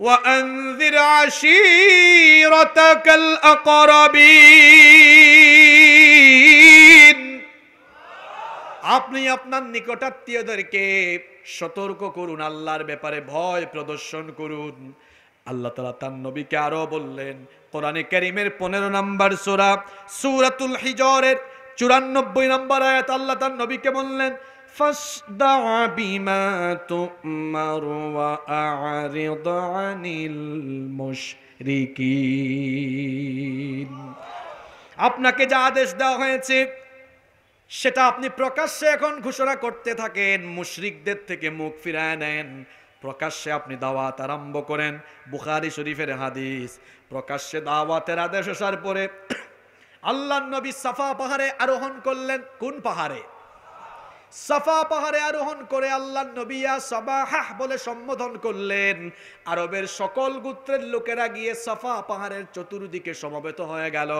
وأنذر عشيرتك الأقربين আপনি আপনার নিকটাত্মীয়দেরকে সতর্ক করুন, আল্লাহর ব্যাপারে ভয় প্রদর্শন করুন। আল্লাহ তাআলা তার নবীকে আরো বললেন, কোরআনে কারীমের 15 নম্বর সূরা সূরাতুল হিজরের 94 নম্বর আয়াত, আল্লাহ তার নবীকে বললেন, ফাসদা বিমা তুমার ওয়া আ'রিদ আনিল মুশরিকিন। আপনাকে যা আদেশ দেওয়া হয়েছে সেটা আপনি প্রকাশ্যে এখন ঘোষণা করতে থাকেন, মুশরিকদের থেকে মুখ ফিরায় নেন, প্রকাশ্যে আপনি দাওয়াত আরম্ভ করেন। বুখারী শরীফের হাদিস। প্রকাশ্যে দাওয়াতের আদেশ আসার পরে আল্লাহর নবী সাফা পাহাড়ে আরোহণ করলেন। কোন পাহাড়ে? সাফা পাহাড়ে আরোহণ করে আল্লাহর নবী ইয়া সাবাহাহ বলে সম্বোধন করলেন। আরবের সকল গোত্রের লোকেরা গিয়ে সাফা পাহাড়ের চতুর্দিকে সমবেত হয়ে গেল।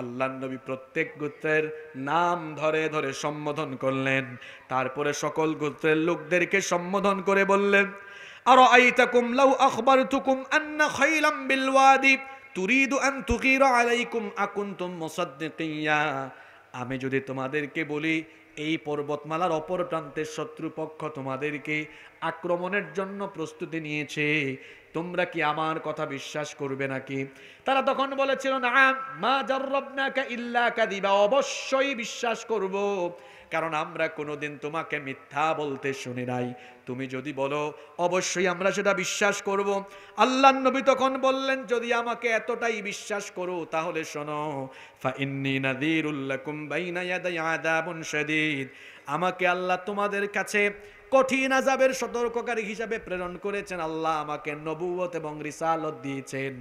আল্লাহর নবী প্রত্যেক গোত্রের নাম ধরে ধরে সম্বোধন করলেন। তারপরে সকল গোত্রের লোকদেরকে সম্বোধন করে বললেন, আরাআইতাকুম লাউ আখবারতুকুম আন্না খাইলাম বিল ওয়াদি তুরিদু আন তুগীরা আলাইকুম আকুনতুম মুসাদ্দিকিয়া। আমি যদি তোমাদেরকে বলি এই পর্বতমালার অপর প্রান্তের শত্রুপক্ষ তোমাদেরকে আক্রমণের জন্য প্রস্তুতি নিয়েছে, তোমরা কি আমার কথা বিশ্বাস করবে নাকি? তারা তখন বলেছিল, না মা জাররাবনাকা ইল্লা কাযিবা, অবশ্যই বিশ্বাস করব, কারণ আমরা কোনোদিন তোমাকে মিথ্যা বলতে শুনি নাই। তুমি যদি বলো অবশ্যই আমরা সেটা বিশ্বাস করব। আল্লাহর নবী তখন বললেন, যদি আমাকে এতটাই বিশ্বাস করো তাহলে শোনো, ফা ইন্নী নাযীরুল লাকুম বাইনা ইয়াদাই আযাবুন শাদীদ। আমাকে আল্লাহ তোমাদের কাছে কঠিন আযাবের সতর্ককারী হিসাবে প্রেরণ করেছেন। আল্লাহ আমাকে নবুয়ত এবং রিসালত দিয়েছেন।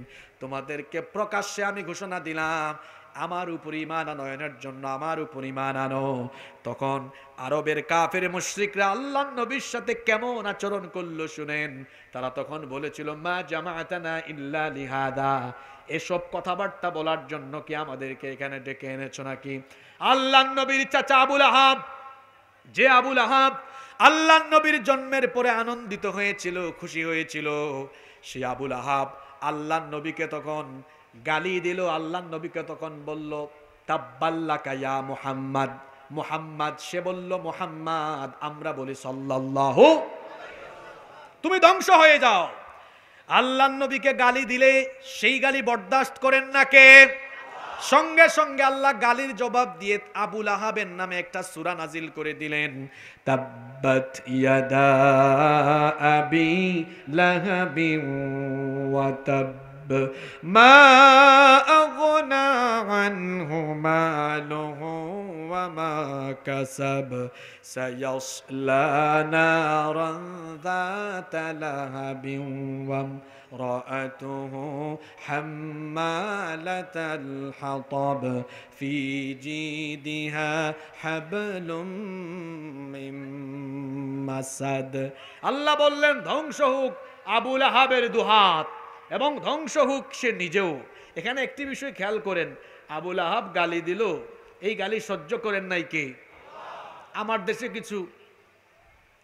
তোমাদেরকে প্রকাশ্যে আমি ঘোষণা দিলাম, আমার উপর ঈমান আনয়নের জন্য আমার উপর ঈমান আনো। তখন আরবের কাফের মুশরিকরা আল্লাহর নবীর সাথে কেমন আচরণ করলো শুনেন। তারা তখন বলেছিল, মা জামাআতানা ইল্লা লিহাদা, এসব কথাবার্তা বলার জন্য কি আমাদেরকে এখানে ডেকে এনেছো নাকি? আল্লাহর নবীর চাচা আবু লাহাব, যে আবু লাহাব আল্লাহর নবীর জন্মের পরে আনন্দিত হয়েছিল, খুশি হয়েছিল, সেই আবু লাহাব আল্লাহর নবীকে তখন গালি দিল। আল্লাহর নবীকে তখন বলল, তাব্বাল্লাকা ইয়া মুহাম্মদ। মুহাম্মদ, সে বলল মুহাম্মদ, আমরা বলি সাল্লাল্লাহু, তুমি ধ্বংস হয়ে যাও। আল্লাহর নবীকে গালি দিলে সেই গালি বরদাস্ত করেন না কে? সঙ্গে সঙ্গে আল্লাহ গালির জবাব দিয়ে আবু লাহাবের নামে একটা সূরা নাজিল করে দিলেন, তাব্বাত ইয়াদা আবি লাহাবিন ওয়া তাব মা আগনা আনহু মালুহু ওয়া মা কাসাব সায়াসলা নারান যাতা লাহাবিন ওয়া রাআতুহু হাম্মালাতাল হাতাব ফি জিদিহা হাবলুম মিন মাসাদ। আল্লাহ বললেন, ধ্বংস হোক আবু লাহাবের দুহাত এবং ধ্বংস হোক সে নিজেও। এখানে একটি বিষয় খেয়াল করেন, আবু লাহাব গালি দিল, এই গালি সহ্য করেন নাই কে? আমার দেশে কিছু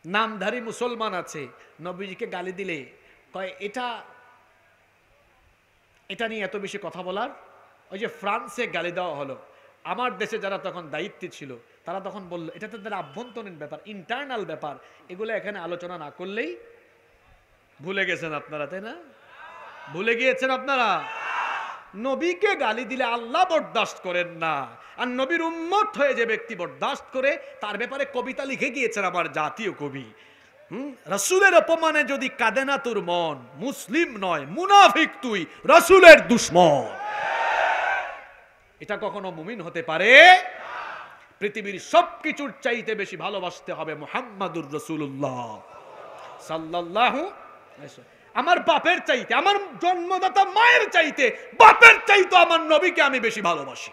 নামধারী মুসলমান আছে, নবীজিকে গালি দিলে কয় এটা নিয়ে এত বেশি কথা বলার। ওই যে ফ্রান্সে গালি দেওয়া হলো, আমার দেশে যারা তখন দায়িত্বে ছিল তারা তখন বলল, এটা তাদের আভ্যন্তরীণ ব্যাপার, ইন্টারনাল ব্যাপার, এগুলো এখানে আলোচনা না করলেই। ভুলে গেছেন আপনারা, তাই না? ভুলে গিয়েছেন আপনারা? নবীকে গালি দিলে আল্লাহ বরদাস্ত করেন না, আর নবীর উম্মত হয়ে যে ব্যক্তি বরদাস্ত করে তার ব্যাপারে কবিতা লিখে গিয়েছেন আমার জাতীয় কবি। রাসূলের অপমানে যদি কাঁদে না তোর মন, মুসলিম নয় মুনাফিক তুই, রাসূলের দুশমন। এটা কখনো মুমিন হতে পারে? পৃথিবীর সবকিছুর চাইতে বেশি ভালোবাসতে হবে মুহাম্মাদুর রাসূলুল্লাহ সাল্লাল্লাহু আলাইহি ওয়াসাল্লাম। আমার বাপের চাইতে, আমার জন্মদাতা মায়ের চাইতে, বাপের চাইতে আমার নবীকে আমি বেশি ভালোবাসি,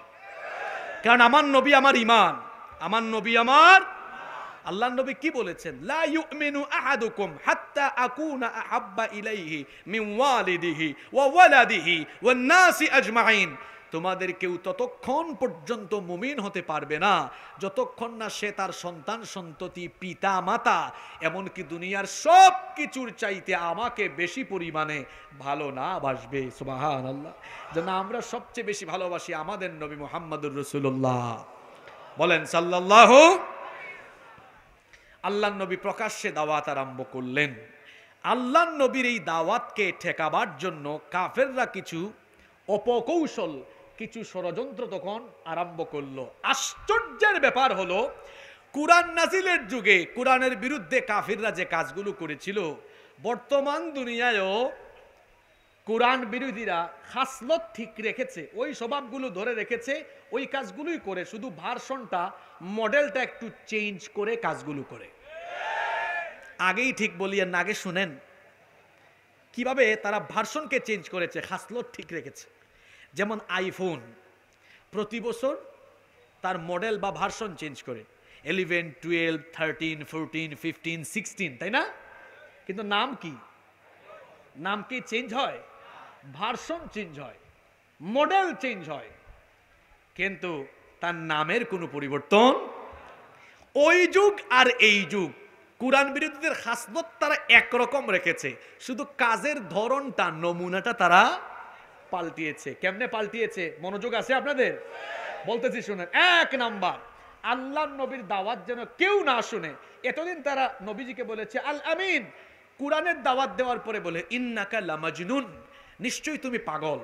কারণ আমার নবী আমার ঈমান, আমার নবী আমার। আল্লাহর নবী কি বলেছেন? লা ইউমিনু আহাদুকুম হাত্তা আকুনা আহাব্বা ইলাইহি মিন ওয়ালিদিহি ওয়া ওয়ালাদিহি ওয়ান নাসি আজমাইন। তোমাদের কেউ ততক্ষণ পর্যন্ত মুমিন হতে পারবে না যতক্ষণ না সে তার সন্তান সন্ততি পিতা মাতা এমনকি দুনিয়ার সব কিছুর চাইতে আমাকে বেশি পরিমাণে ভালো না বাসবে। সুবহানাল্লাহ। যেন আমরা সবচেয়ে বেশি ভালোবাসি আমাদের নবী মুহাম্মদুর রাসূলুল্লাহ। বলেন সাল্লাল্লাহু। আল্লাহর নবী প্রকাশ্যে দাওয়াত আরম্ভ করলেন। আল্লাহর নবীর এই দাওয়াতকে ঠেকাবার জন্য কাফেররা কিছু অপকৌশল, কিছু ষড়যন্ত্র তখন আরম্ভ করলো। আশ্চর্যের ব্যাপার হলো, কুরআন নাজিলের যুগে কুরআনের বিরুদ্ধে কাফিররা যে কাজগুলো করেছিল, বর্তমান দুনিয়ায়ও কুরআন বিরোধীরা খাসলত ঠিক রেখেছে, ওই স্বভাবগুলো ধরে রেখেছে, ওই কাজগুলোই করে, শুধু ভার্সনটা মডেলটা একটু চেঞ্জ করে কাজগুলো করে। আগেই ঠিক বলিয়েন না, আগে শুনেন কিভাবে তারা ভার্সনকে চেঞ্জ করেছে, খাসলত ঠিক রেখেছে। যেমন আইফোন প্রতি বছর তার মডেল বা ভার্সন চেঞ্জ করে, 11, 12, 13, 14, 15, 16, তাই না? কিন্তু নাম কি? নাম কি চেঞ্জ হয়? ভার্সন চেঞ্জ হয়, মডেল চেঞ্জ হয়, কিন্তু তার নামের কোনো পরিবর্তন। ওই যুগ আর এই যুগ কুরআন বিরোধীদের খাসলত তারা একরকম রেখেছে, শুধু কাজের ধরনটা, নমুনাটা তারা পাল্টিয়েছে। কেমনে পাল্টিয়েছে? মনোযোগ আছে আপনাদের? বলতেছি শুনেন। এক নাম্বার, আল্লাহর নবীর দাওয়াত যেন কেউ না শুনে। এতদিন তারা নবীজিকে বলেছে আল আমিন, কুরআনের দাওয়াত দেওয়ার পরে বলে ইন্নাকা লামাজনুন, নিশ্চয়ই তুমি পাগল।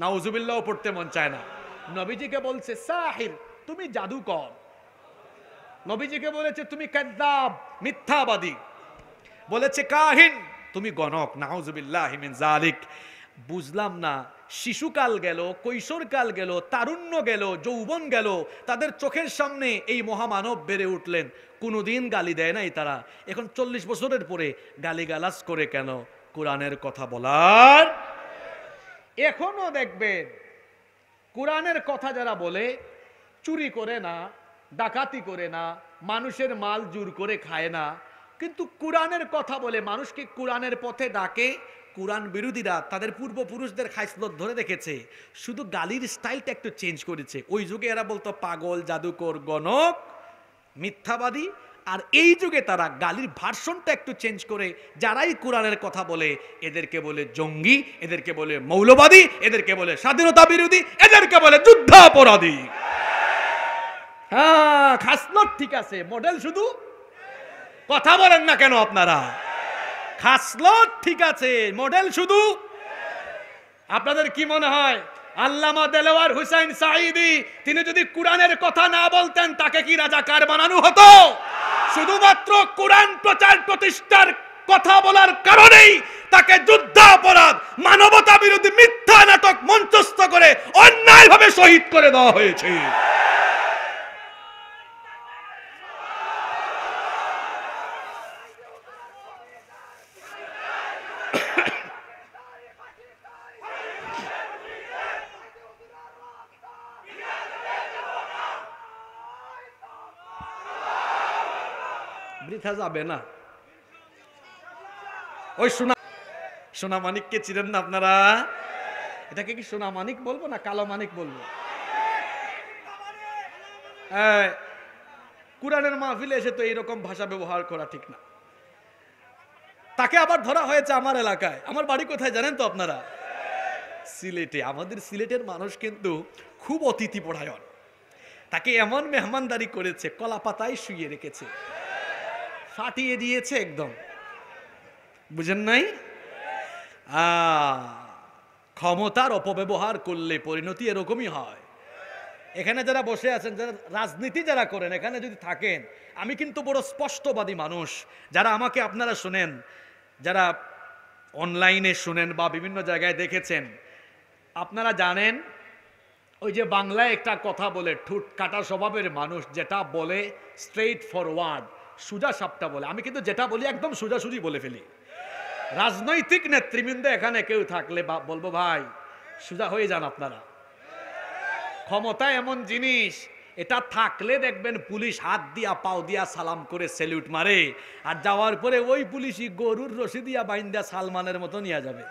নাউজুবিল্লাহ পড়তে মন চায় না। নবীজিকে বলছে সাহির, তুমি জাদুকর। নবীজিকে বলেছে তুমি কাযযাব, মিথ্যাবাদী। বলেছে কাহিন, তুমি গণক। নাউজুবিল্লাহি মিন যালিক। বুঝলাম না, শিশুকাল গেল, কৈশোরকাল গেল, তারুণ্য গেল, যৌবন গেল, তাদের চোখের সামনে এই মহামানব বেড়ে উঠলেন, কোনোদিন গালি দেয় নাই তারা, এখন 40 বছরের পরে গালিগালাজ করে কেন কোরআনের কথা বলার? এখনো দেখবেন কোরআনের কথা যারা বলে, চুরি করে না, ডাকাতি করে না, মানুষের মাল জোর করে খায় না, কিন্তু কোরআনের কথা বলে, মানুষকে কোরআনের পথে ডাকে। কোরআন বিরোধীরা তাদের পূর্বপুরুষদের খাইসলত ধরে রেখেছে, শুধু গালির স্টাইলটা একটু চেঞ্জ করেছে। ওই যুগে এরা বলতো পাগল, জাদুকর, গণক, মিথ্যাবাদী, আর এই যুগে তারা গালির ভার্সনটা একটু চেঞ্জ করে যারাই কোরআনের কথা বলে এদেরকে বলে জঙ্গি, এদেরকে বলে মৌলবাদী, এদেরকে বলে স্বাধীনতা বিরোধী, এদেরকে বলে যুদ্ধাপরাধী। হ্যাঁ, খাসলত ঠিক আছে, মডেল শুধু। কথা বলেন না কেন আপনারা? খাসলত ঠিক আছে, মডেল শুধু। আপনাদের কি মনে হয় আল্লামা দেলোয়ার হুসাইন সাঈদী তিনি যদি কোরআনের কথা না বলতেন তাকে কি রাজাকার বানানো হতো? শুধুমাত্র কোরআন প্রচার প্রতিষ্ঠার কথা বলার কারণেই তাকে যুদ্ধাপরাধ, মানবতা বিরোধী মিথ্যা নাটক মঞ্চস্থ করে অন্যায়ভাবে শহীদ করে দেওয়া হয়েছে। বৃথা যাবে না। ওই সোনা মানিককে চিনেন না আপনারা? এটাকে কি সোনা মানিক বলবো না কালো মানিক বলবো? কুরআনের মাহফিলে এসে তো এইরকম ভাষা ব্যবহার করা ঠিক না। তাকে আবার ধরা হয়েছে আমার এলাকায়। আমার বাড়ি কোথায় জানেন তো আপনারা? সিলেটে। আমাদের সিলেটের মানুষ কিন্তু খুব অতিথি পরায়ণ। তাকে এমন মেহমানদারি করেছে, কলা পাতায় শুয়ে রেখেছে, ফাটিয়ে দিয়েছে একদম। বুঝেন নাই? ক্ষমতার অপব্যবহার করলে পরিণতি এরকমই হয়। এখানে যারা বসে আছেন, যারা রাজনীতি যারা করেন, এখানে যদি থাকেন, আমি কিন্তু বড় স্পষ্টবাদী মানুষ। যারা আমাকে আপনারা শুনেন, যারা অনলাইনে শুনেন বা বিভিন্ন জায়গায় দেখেছেন, আপনারা জানেন ওই যে বাংলায় একটা কথা বলে, ঠুট কাটা স্বভাবের মানুষ যেটা বলে স্ট্রেইট ফরওয়ার্ড, সোজা সাপটা বলে। আমি কিন্তু যেটা বলি একদম সোজাসুজি বলে ফেলি। রাজনৈতিক নেতৃবৃন্দ এখানে কেউ থাকলে বলবো ভাই সোজা হয়ে যান আপনারা। ক্ষমতা এমন জিনিস, এটা থাকলে দেখবেন পুলিশ হাত দিয়া পাও দিয়া সালাম করে স্যালুট মারে, আর যাওয়ার পরে ওই পুলিশই গরুর রশি দিয়া বাইন্দা সালমানের মতো নিয়ে যাবে,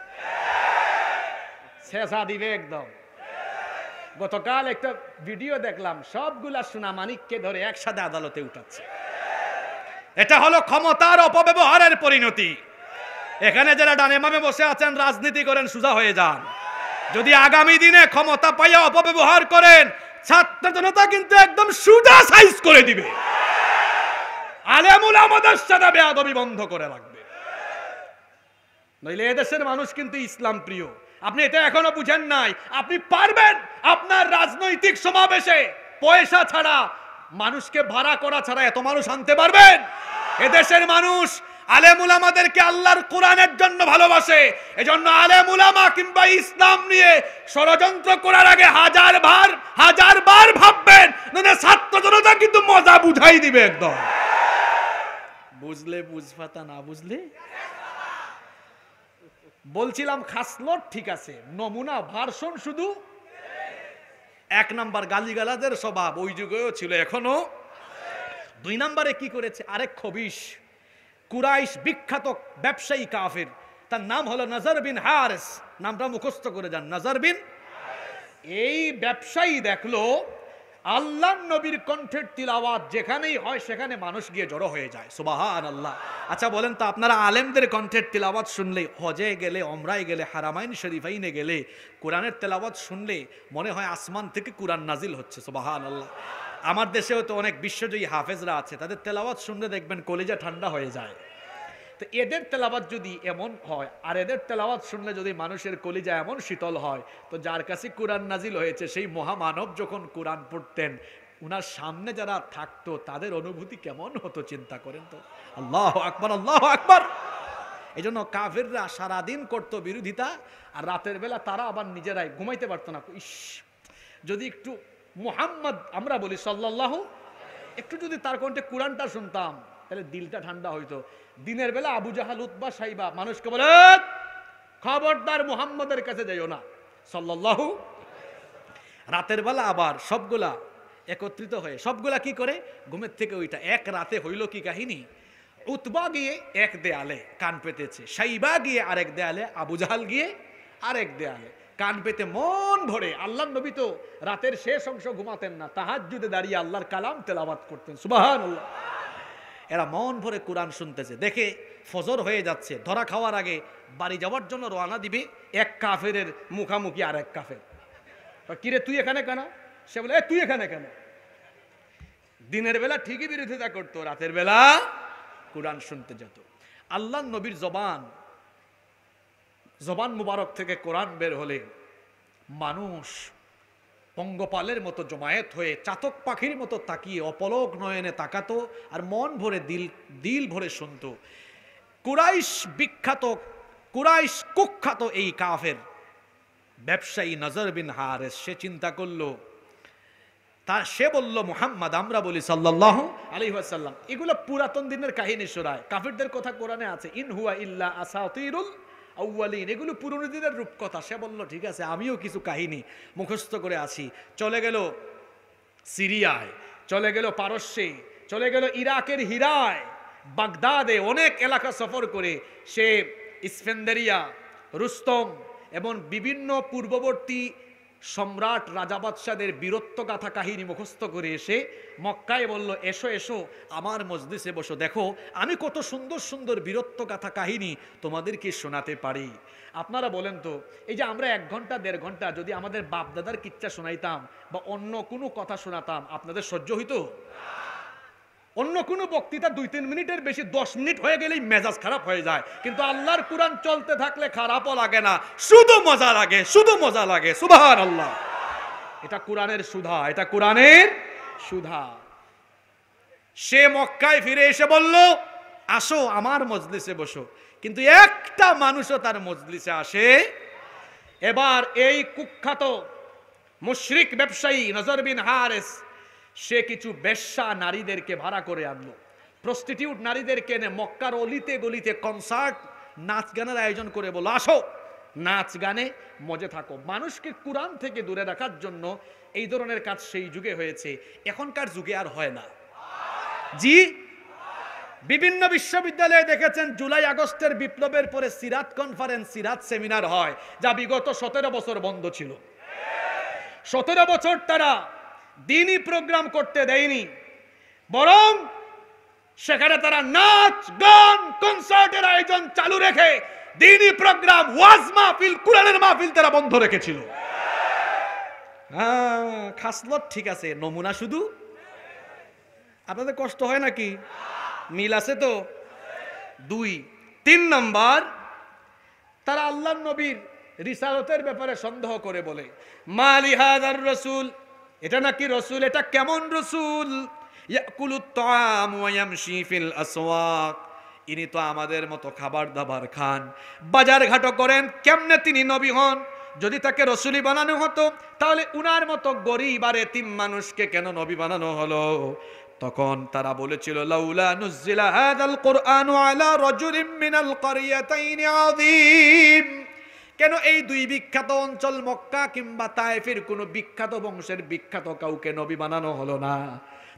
শেষা দিবে একদম। গতকাল একটা ভিডিও দেখলাম, সবগুলা সোনা মানিককে ধরে একসাথে আদালতে উঠাচ্ছে। এটা হলো ক্ষমতার অপব্যবহারের পরিণতি। এখানে যারা ডানে বামে বসে আছেন, রাজনীতি করেন, সোজা হয়ে যান। যদি আগামী দিনে ক্ষমতা পাইয়া অপব্যবহার করেন, ছাত্র জনতা কিন্তু একদম সোজা সাইজ করে দিবে। আলেম উলামাদের সাথে বেয়াদবি বন্ধ করে রাখবে, নইলে এদেশের মানুষ কিন্তু ইসলাম প্রিয়। আপনি এটা এখনো বুঝেন নাই। আপনি পারবেন আপনার রাজনৈতিক সমাবেশে পয়সা ছাড়া, মানুষকে ভাড়া করা ছাড়া এত মানুষ আনতে পারবেন? এদেশের মানুষ আলেম উলামাদেরকে আল্লাহর কোরআনের জন্য ভালোবাসে। এজন্য আলেম উলামা কিংবা ইসলাম নিয়ে ষড়যন্ত্র করার আগে হাজার বার ভাববেন, নইলে ছাত্র জনতা কিন্তু মজা বুঝাই দিবে একদম। বুঝলে বুঝপাতা, না বুঝলে বলছিলাম খাসলট ঠিক আছে, নমুনা ভার্সন শুধু এক নাম্বার গালিগালাজের স্বভাব ওই যুগেও ছিল, এখনো। দুই নম্বরে কি করেছে, আরেক খবিশ কুরাইশ বিখ্যাত ব্যবসায়ী কাফের, তার নাম হলো নজর বিন হারিস। নামটা মুখস্থ করে যান, নজর বিন। এই ব্যবসায়ী দেখলো আল্লাহর নবীর কণ্ঠের তিলাওয়াত যেখানেই হয় সেখানে মানুষ গিয়ে জড়ো হয়ে যায়। সুবহানাল্লাহ। আচ্ছা বলেন তো, আপনারা আলেমদের কণ্ঠের তিলাওয়াত শুনলে, হজে গেলে, ওমরায় গেলে, হারামাইন শরীফাইনে গেলে কোরআনের তেলাওয়াত শুনলে মনে হয় আসমান থেকে কোরআন নাজিল হচ্ছে। সুবহানাল্লাহ। আমার দেশেও তো অনেক বিশ্বজয়ী হাফেজরা আছে, তাদের তেলাওয়াত শুনলে দেখবেন কলিজা ঠান্ডা হয়ে যায়। তো এদের তেলাওয়াত যদি এমন হয়, আর এদের তেলাওয়াত শুনলে যদি মানুষের কলিজা এমন শীতল হয়, তো যার কাছে কোরআন নাজিল হয়েছে সেই মহামানব যখন কোরআন পড়তেন, উনার সামনে যারা থাকতো তাদের অনুভূতি কেমন হতো চিন্তা করেন তো। আল্লাহু আকবার, আল্লাহু আকবার। এই জন্য কাফেররা সারাদিন করতো বিরোধিতা, আর রাতের বেলা তারা আবার নিজেরাই ঘুমাইতে পারতো না। ইস, যদি একটু মুহাম্মদ আমরা বলি সাল্লাল্লাহু, একটু যদি তার কণ্ঠে কোরআনটা শুনতাম তাহলে দিলটা ঠান্ডা হইতো। দিনের বেলা আবু জাহাল, উতবা, সাইবা মানুষকে বলে খবরদার মুহাম্মদের কাছে যাইও না সাল্লাল্লাহু। রাতের বেলা আবার সবগুলা একত্রিত হয়ে সবগুলা কি করে, ঘুমের থেকে ওইটা। এক রাতে হইল কি কাহিনী, উতবা গিয়ে এক দেয়ালে কান পেতেছে, সাইবা গিয়ে আরেক দেয়ালে, আবু জাহাল গিয়ে আরেক দেয়ালে কান পেতে মন ভরে। আল্লাহর নবী তো রাতের শেষ অংশ ঘুমাতেন না, তাহাজ্জুদে দাঁড়িয়ে আল্লাহর কালাম তেলাওয়াত করতেন। সুবহানাল্লাহ। এরা মন ভরে কোরআন শুনতেছে, দেখে ফজর হয়ে যাচ্ছে, ধরা খাওয়ার আগে বাড়ি যাওয়ার জন্য রওনা দিবে। এক কাফেরের মুখামুখি আর এক কাফের, কিরে তুই এখানে কেন? সে বলে তুই এখানে কেন? দিনের বেলা ঠিকই বিরোধিতা করতো, রাতের বেলা কোরআন শুনতে যেত। আল্লাহর নবীর জবান মুবারক থেকে কোরআন বের হলে মানুষ পঙ্গপালের মতো জমায়েত হয়ে চাতক পাখির মতো তাকিয়ে অপলক নয়নে তাকাতো আর মন ভরে দিল ভরে শুনতো। কুরাইশ বিখ্যাত, কুরাইশ কুখ্যাত এই কাফের ব্যবসায়ী নজর বিন হারিস, সে চিন্তা করলো, সে বলল মুহাম্মদ, আমরা বলি সাল্লাল্লাহু আলাইহি ওয়াসাল্লাম, এগুলো পুরাতন দিনের কাহিনী শোনায়, কাফিরদের কথা কোরআনে আছে, ইন হুয়া ইল্লা আসাতিরুল আউয়ালিন, এগুলো পুরনো দিনের রূপকথা। সে বলল ঠিক আছে, আমিও কিছু কাহিনী মুখস্থ করে আছি। চলে গেল সিরিয়ায়, চলে গেল পারস্যে, চলে গেল ইরাকের হিরায়, বাগদাদে, অনেক এলাকা সফর করে সে ইস্ফেন্দারিয়া, রুস্তম এবং বিভিন্ন পূর্ববর্তী সম্রাট রাজা বাদশাদের বীরত্ব গাথা কাহিনী মুখস্থ করে এসে মক্কায় বলল, এসো এসো আমার মজলিসে বসো, দেখো আমি কত সুন্দর সুন্দর বীরত্ব গাথা কাহিনী তোমাদেরকে শোনাতে পারি। আপনারা বলেন তো, এই যে আমরা 1 ঘন্টা 1.5 ঘন্টা যদি আমাদের বাপ দাদার কিচ্ছা শোনাইতাম বা অন্য কোনো কথা শোনাতাম, আপনাদের সহ্য হইতো? অন্য কোনো বক্তৃতা 2-3 মিনিটের বেশি 10 মিনিট হয়ে গেলেই মেজাজ খারাপ হয়ে যায়, কিন্তু আল্লাহর কোরআন চলতে থাকলে খারাপও লাগে না, শুধু মজা লাগে, শুধু মজা লাগে। সুবহানাল্লাহ। এটা কোরআনের সুধা, এটা কোরআনের সুধা। সে মক্কায় ফিরে এসে বলল, আসো আমার মজলিসে বসো, কিন্তু একটা মানুষও তার মজলিসে আসে। এবার এই কুখ্যাত মুশরিক ব্যবসায়ী নজর বিন হারিস সে কিছু বেশ্যা নারীদেরকে ভাড়া করে আনলো, প্রস্টিটিউট নারীদেরকে এনে মক্কার অলিতে গলিতে কনসার্ট, নাচ গানের আয়োজন করে বলল, আসো নাচ গানে মজে থাকো। মানুষকে কোরআন থেকে দূরে রাখার জন্য এই ধরনের কাজ সেই যুগে হয়েছে, এখনকার যুগে আর হয় না। জি, বিভিন্ন বিশ্ববিদ্যালয়ে দেখেছেন জুলাই আগস্টের বিপ্লবের পরে সিরাত কনফারেন্স, সিরাত সেমিনার হয়, যা বিগত 17 বছর বন্ধ ছিল। 17 বছর তারা দিনই প্রোগ্রাম করতে দেয়নি, বরং সেখানে তারা নাচ গান কনসার্টের আয়োজন চালু রেখে দিনই প্রোগ্রাম, ওয়াজ মাহফিল, কোরআনের মাহফিল তারা বন্ধ রেখেছিল। খাসলত ঠিক আছে, নমুনা শুধু। আপনাদের কষ্ট হয় নাকি? মিল আছে তো? 2 3 নাম্বার, তারা আল্লাহর নবীর রিসালতের ব্যাপারে সন্দেহ করে বলে, মালি হাযার রাসূল, এটা নাকি রাসূল, এটা কেমন রাসূল? ইয়াকুলুত তাআম ওয়া ইয়ামশি ফিল আসওয়াক, ইনি তো আমাদের মতো খাবার দাবার খান, বাজার ঘাট করেন, কেমনে তিনি নবী হন? যদি তাকে রাসূলই বানানো হতো তাহলে উনার মতো গরীব আর এতিম মানুষকে কেন নবী বানানো হলো? তখন তারা বলেছিল, লাউলা নুজিলা হাযাল কুরআনু আলা রাজুলিন মিনাল ক্বরিয়াতাইনি আযীম, কেন এই 2 বিখ্যাত অঞ্চল মক্কা কিংবা তায়েফের কোন বিখ্যাত বংশের বিখ্যাত কাউকে নবী বানানো হলো না?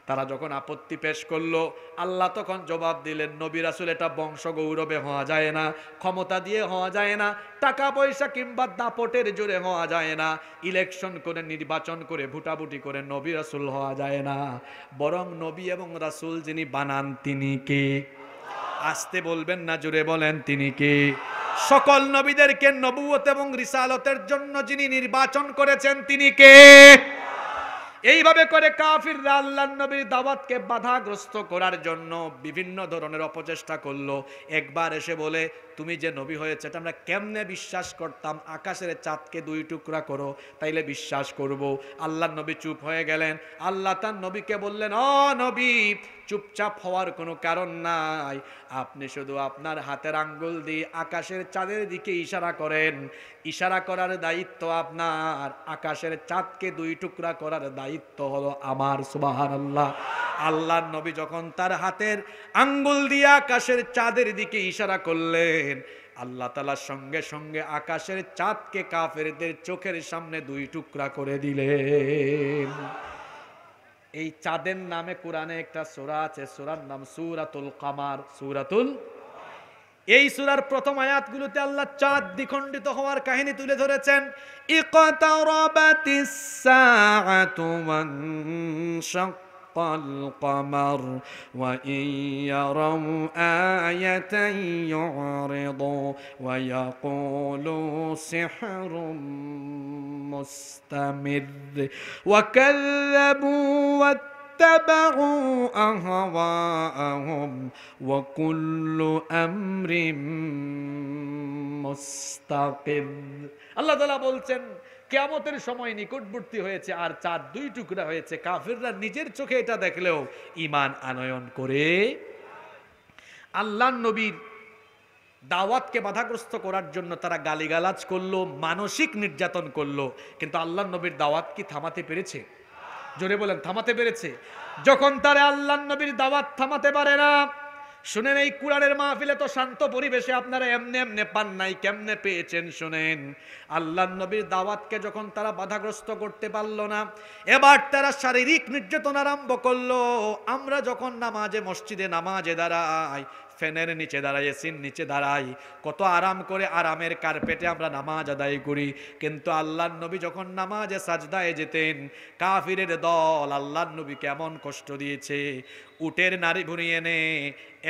তারা যখন আপত্তি পেশ করলো, আল্লাহ তখন জবাব দিলেন, নবী রাসূল এটা বংশ গৌরবে হওয়া যায় না, ক্ষমতা দিয়ে হওয়া যায় না, টাকা পয়সা কিংবা দাপটের জোরে হওয়া যায় না, ইলেকশন করে নির্বাচন করে ভোটাভুটি করে নবী রাসূল হওয়া যায় না, বরং নবী এবং রাসূল যিনি বানান তিনি কে? আসতে বলবেন না, জোরে বলেন তিনি কে? সকল নবীদেরকে নবুয়ত এবং রিসালতের জন্য যিনি নির্বাচন করেছেন তিনি কে? এইভাবে করে কাফিররা আল্লাহর নবীর দাওয়াতকে বাধাগ্রস্ত করার জন্য বিভিন্ন ধরনের অপচেষ্টা করলো। একবার এসে বলে, তুমি যে নবী হয়েছে এটা আমরা কেমনে বিশ্বাস করতাম? আকাশের চাঁদকে 2 টুকরা করো, তাইলে বিশ্বাস করব। আল্লাহর নবী চুপ হয়ে গেলেন। আল্লাহ তার নবীকে বললেন, ও নবী, চুপচাপ হওয়ার কোনো কারণ নাই, আপনি শুধু আপনার হাতের আঙ্গুল দিয়ে আকাশের চাঁদের দিকে ইশারা করেন, ইশারা করার দায়িত্ব আপনার, আকাশের চাঁদকে 2 টুকরা করার দায়িত্ব হলো আমার। সুবহানাল্লাহ। আল্লাহর নবী যখন তার হাতের আঙ্গুল দিয়ে আকাশের চাঁদের দিকে ইশারা করলেন, আল্লাহ তাআলা সঙ্গে সঙ্গে আকাশের চাঁদকে কাফেরদের চোখের সামনে 2 টুকরা করে দিলেন। এই চাঁদের নামে কোরআনে একটা সূরা আছে, সূরার নাম সূরাতুল কামার। এই সূরার প্রথম আয়াতগুলোতে আল্লাহ চাঁদ দ্বিখণ্ডিত হওয়ার কাহিনী তুলে ধরেছেন। ইকতারাবাতিস সাআতু ওয়ানশাক্কাল কামার ওয়া ইয়ারাউ আয়াতান ইউরিদু ওয়া ইয়াকুলু সিহরুম মুস্তামির ওয়া কাযযাবু واتبعوا أهواءهم وكل أمر مستقر। আল্লাহ তাআলা বলছেন, কিয়ামতের সময় নিকটবর্তী হয়েছে আর চাঁদ 2 টুকরা হয়েছে। কাফিররা নিজের চোখে এটা দেখলেও ঈমান আনয়ন করে। আল্লাহর নবীর দাওয়াতকে বাধাগ্রস্ত করার জন্য তারা গালিগালাজ করলো, মানসিক নির্যাতন করলো, কিন্তু আল্লাহর নবীর দাওয়াত কি থামাতে পেরেছে? জোরে বলেন, থামাতে পেরেছে? যখন তারা আল্লাহর নবীর দাওয়াত থামাতে পারে না, শুনেন এই কোরআনের মাহফিলে তো শান্ত পরিবেশে আপনারা এমনি এমনি পান নাই, কেমনে পেয়েছেন শুনেন। আল্লাহর নবীর দাওয়াতকে যখন তারা বাধাগ্রস্ত করতে পারল না, এবার তারা শারীরিক নির্যাতন আরম্ভ করলো। আমরা যখন নামাজে মসজিদে নামাজে দাঁড়াই, ফ্যানের নিচে দাঁড়াই, এসির নিচে দাঁড়াই, কত আরাম করে আরামের কার্পেটে আমরা নামাজ আদায় করি, কিন্তু আল্লাহর নবী যখন নামাজে সাজদায় যেতেন, কাফিরের দল আল্লাহর নবীকে এমন কষ্ট দিয়েছে, উটের নাড়ি ভুঁড়ি এনে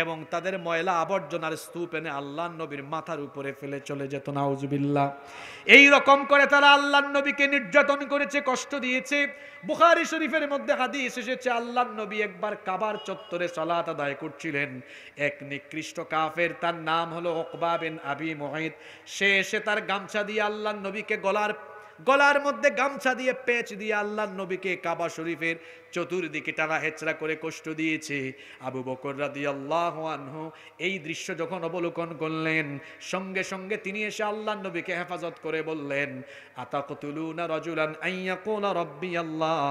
এবং তাদের ময়লা আবর্জনার স্তূপ এনে আল্লাহর নবীর মাথার উপরে ফেলে চলে যেত। নাউজুবিল্লাহ। এই রকম করে তারা আল্লাহর নবীকে নির্যাতন করেছে, কষ্ট দিয়েছে। বুখারী শরীফের মধ্যে হাদিস এসেছে, আল্লাহর নবী একবার কাবার চত্বরে সালাত আদায় করছিলেন। এক নিকৃষ্ট কাফের, তার নাম হলো উকবা বিন আবি মুআইত, সে এসে তার গামছা দিয়ে আল্লাহর নবীকে গলার মধ্যে গামছা দিয়ে পেঁচ দিয়ে আল্লাহর নবীকে কাবা শরীফের চতুর্দিকে টানা হেচড়া করে কষ্ট দিয়েছে। আবু বকর রাদিয়াল্লাহু আনহু এই দৃশ্য যখন অবলোকন করলেন, সঙ্গে সঙ্গে তিনি এসে আল্লাহর নবীকে হেফাজত করে বললেন, আতাকতুলুনা রাজুলান আইয়াকুলা রাব্বি আল্লাহ,